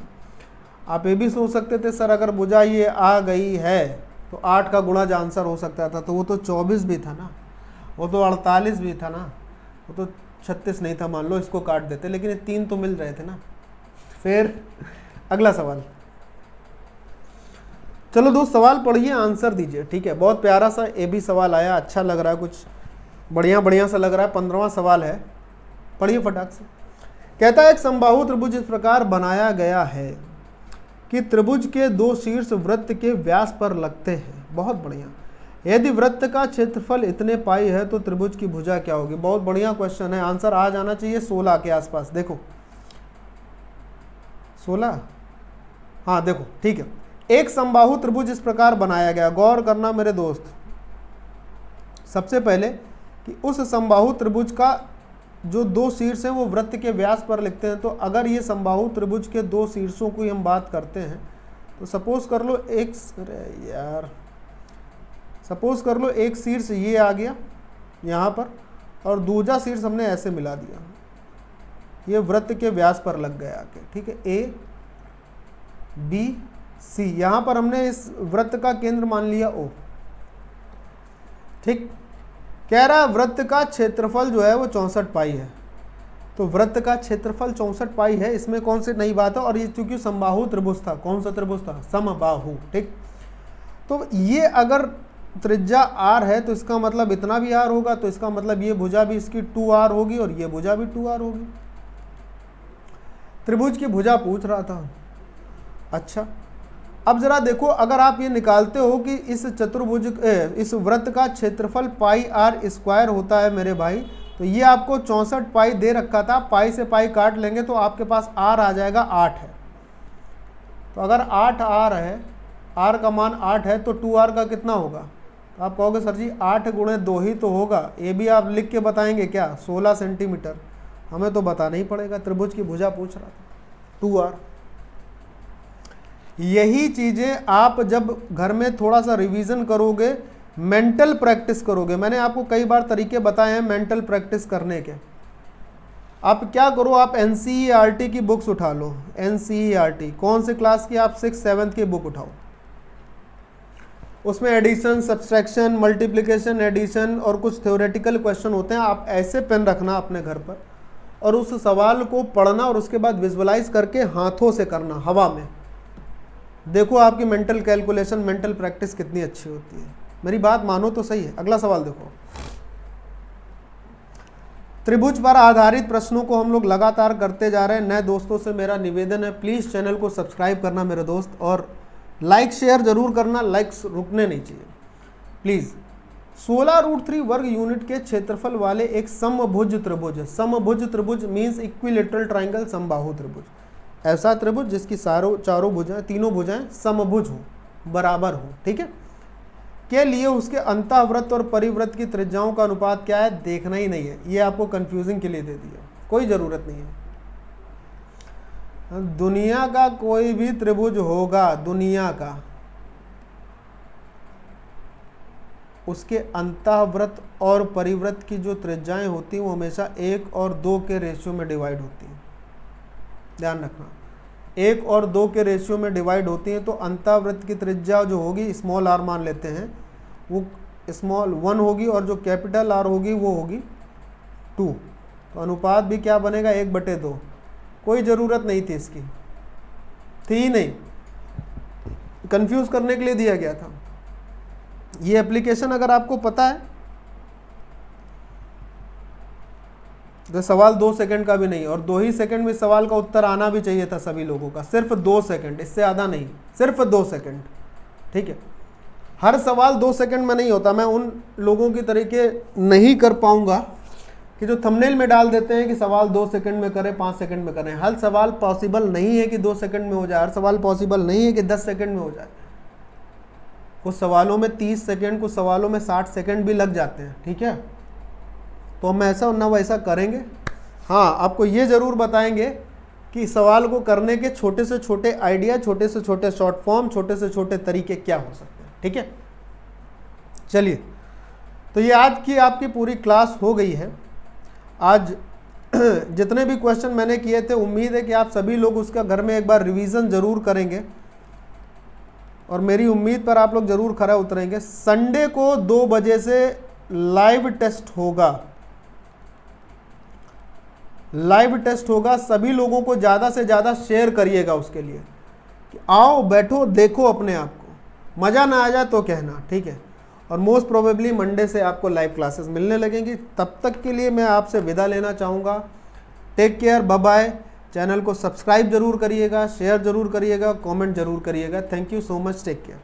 आप ये भी सोच सकते थे सर अगर भुजा ये आ गई है तो 8 का गुणा जो आंसर हो सकता था, तो वो तो 24 भी था ना, वो तो 48 भी था ना, वो तो 36 नहीं था, मान लो इसको काट देते, लेकिन ये 3 तो मिल रहे थे ना। फिर अगला सवाल, चलो दोस्त सवाल पढ़िए, आंसर दीजिए, ठीक है। बहुत प्यारा सा ए भी सवाल आया, अच्छा लग रहा है, कुछ बढ़िया बढ़िया सा लग रहा है। 15वां सवाल है, पढ़िए फटाक से। कहता है एक समबाहु त्रिभुज इस प्रकार बनाया गया है कि त्रिभुज के 2 शीर्ष वृत्त के व्यास पर लगते हैं। बहुत बढ़िया। यदि वृत्त का क्षेत्रफल इतने पाई है तो त्रिभुज की भुजा क्या होगी। बहुत बढ़िया क्वेश्चन है, आंसर आ जाना चाहिए 16 के आसपास। देखो 16, हाँ देखो ठीक है। एक समबाहु त्रिभुज इस प्रकार बनाया गया, गौर करना मेरे दोस्त, सबसे पहले कि उस समबाहु त्रिभुज का जो 2 शीर्ष हैं वो वृत्त के व्यास पर लिखते हैं। तो अगर ये समबाहु त्रिभुज के 2 शीर्षों की हम बात करते हैं तो सपोज कर लो सपोज कर लो एक शीर्ष ये आ गया यहाँ पर और दूसरा शीर्ष हमने ऐसे मिला दिया, ये वृत्त के व्यास पर लग गया आके, ठीक है। A B C, यहाँ पर हमने इस वृत्त का केंद्र मान लिया O, ठीक। कह रहा है वृत्त का क्षेत्रफल जो है वो 64 पाई है। तो वृत्त का क्षेत्रफल 64 पाई है, इसमें कौन सी नई बात है। और ये चूंकि समबाहु त्रिभुज था, कौन सा त्रिभुज था, समबाहु, ठीक। तो ये अगर त्रिज्या R है तो इसका मतलब इतना भी R होगा, तो इसका मतलब ये भुजा भी इसकी 2R होगी और ये भुजा भी 2R होगी। त्रिभुज की भुजा पूछ रहा था। अच्छा, अब जरा देखो, अगर आप ये निकालते हो कि इस चतुर्भुज इस वृत्त का क्षेत्रफल πr² होता है मेरे भाई, तो ये आपको 64 पाई दे रखा था, पाई से पाई काट लेंगे तो आपके पास R आ जाएगा 8 है। तो अगर 8R है, R का मान 8 है, तो 2R का कितना होगा। तो आप कहोगे सर जी 8 गुणे 2 ही तो होगा, ये भी आप लिख के बताएंगे क्या, 16 सेंटीमीटर। हमें तो बताना ही पड़ेगा, त्रिभुज की भुजा पूछ रहा था, 2R। यही चीज़ें आप जब घर में थोड़ा सा रिवीजन करोगे, मेंटल प्रैक्टिस करोगे, मैंने आपको कई बार तरीके बताए हैं मेंटल प्रैक्टिस करने के। आप क्या करो, आप NCERT की बुक्स उठा लो। NCERT कौन से क्लास की? आप 6th 7th की बुक उठाओ। उसमें एडिशन, सब्सट्रैक्शन, मल्टीप्लिकेशन, एडिशन और कुछ थ्योरेटिकल क्वेश्चन होते हैं। आप ऐसे पेन रखना अपने घर पर और उस सवाल को पढ़ना और उसके बाद विजुअलाइज करके हाथों से करना हवा में। देखो आपकी मेंटल कैलकुलेशन, मेंटल प्रैक्टिस कितनी अच्छी होती है। मेरी बात मानो तो सही है। अगला सवाल देखो। त्रिभुज पर आधारित प्रश्नों को हम लोग लगातार करते जा रहे हैं। नए दोस्तों से मेरा निवेदन है, प्लीज़ चैनल को सब्सक्राइब करना मेरे दोस्त, और लाइक शेयर जरूर करना, लाइक्स रुकने नहीं चाहिए प्लीज़। 16√3 वर्ग यूनिट के क्षेत्रफल वाले एक समभुज त्रिभुज। समभुज त्रिभुज मीन्स इक्विलेटरल ट्राइंगल, समबाहु त्रिभुज। ऐसा त्रिभुज जिसकी चारों भुजाएं, तीनों भुजाएं समभुज हो, बराबर हो, ठीक है, के लिए उसके अंतःवृत्त और परिवृत्त की त्रिज्याओं का अनुपात क्या है देखना ही नहीं है। ये आपको कंफ्यूजिंग के लिए दे दिया, कोई ज़रूरत नहीं है। दुनिया का कोई भी त्रिभुज होगा, दुनिया का, उसके अंतःवृत्त और परिवृत्त की जो त्रिज्याएं होती हैं वो हमेशा 1 और 2 के रेशियो में डिवाइड होती हैं। ध्यान रखना, 1 और 2 के रेशियो में डिवाइड होती हैं। तो अंतःवृत्त की त्रिज्या जो होगी, स्मॉल r मान लेते हैं, वो स्मॉल 1 होगी और जो कैपिटल R होगी वो होगी 2। तो अनुपात भी क्या बनेगा? 1/2। कोई ज़रूरत नहीं थी इसकी, थी ही नहीं, कंफ्यूज करने के लिए दिया गया था। ये एप्लीकेशन अगर आपको पता है तो सवाल 2 सेकंड का भी नहीं, और 2 ही सेकंड में सवाल का उत्तर आना भी चाहिए था सभी लोगों का। सिर्फ 2 सेकंड, इससे ज़्यादा नहीं, सिर्फ 2 सेकंड, ठीक है। हर सवाल 2 सेकंड में नहीं होता। मैं उन लोगों की तरीके नहीं कर पाऊंगा कि जो थंबनेल में डाल देते हैं कि सवाल 2 सेकंड में करें, 5 सेकंड में करें। हर सवाल पॉसिबल नहीं है कि 2 सेकंड में हो जाए, हर सवाल पॉसिबल नहीं है कि 10 सेकंड में हो जाए। कुछ सवालों में 30 सेकंड, कुछ सवालों में 60 सेकंड भी लग जाते हैं, ठीक है। तो हम ऐसा ना वैसा करेंगे। हाँ, आपको ये ज़रूर बताएंगे कि सवाल को करने के छोटे से छोटे आइडिया, छोटे से छोटे शॉर्ट फॉर्म, छोटे से छोटे तरीके क्या हो सकते हैं, ठीक है। चलिए, तो ये आज की आपकी पूरी क्लास हो गई है। आज जितने भी क्वेश्चन मैंने किए थे, उम्मीद है कि आप सभी लोग उसका घर में एक बार रिवीजन ज़रूर करेंगे और मेरी उम्मीद पर आप लोग ज़रूर खरा उतरेंगे। संडे को 2 बजे से लाइव टेस्ट होगा, लाइव टेस्ट होगा। सभी लोगों को ज़्यादा से ज़्यादा शेयर करिएगा उसके लिए कि आओ बैठो देखो अपने आप को, मज़ा ना आ जाए तो कहना, ठीक है। और मोस्ट प्रोबेबली मंडे से आपको लाइव क्लासेस मिलने लगेंगी। तब तक के लिए मैं आपसे विदा लेना चाहूँगा। Take care, bye bye. Channel को सब्सक्राइब जरूर करिएगा, शेयर जरूर करिएगा, कमेंट जरूर करिएगा। Thank you so much, take care.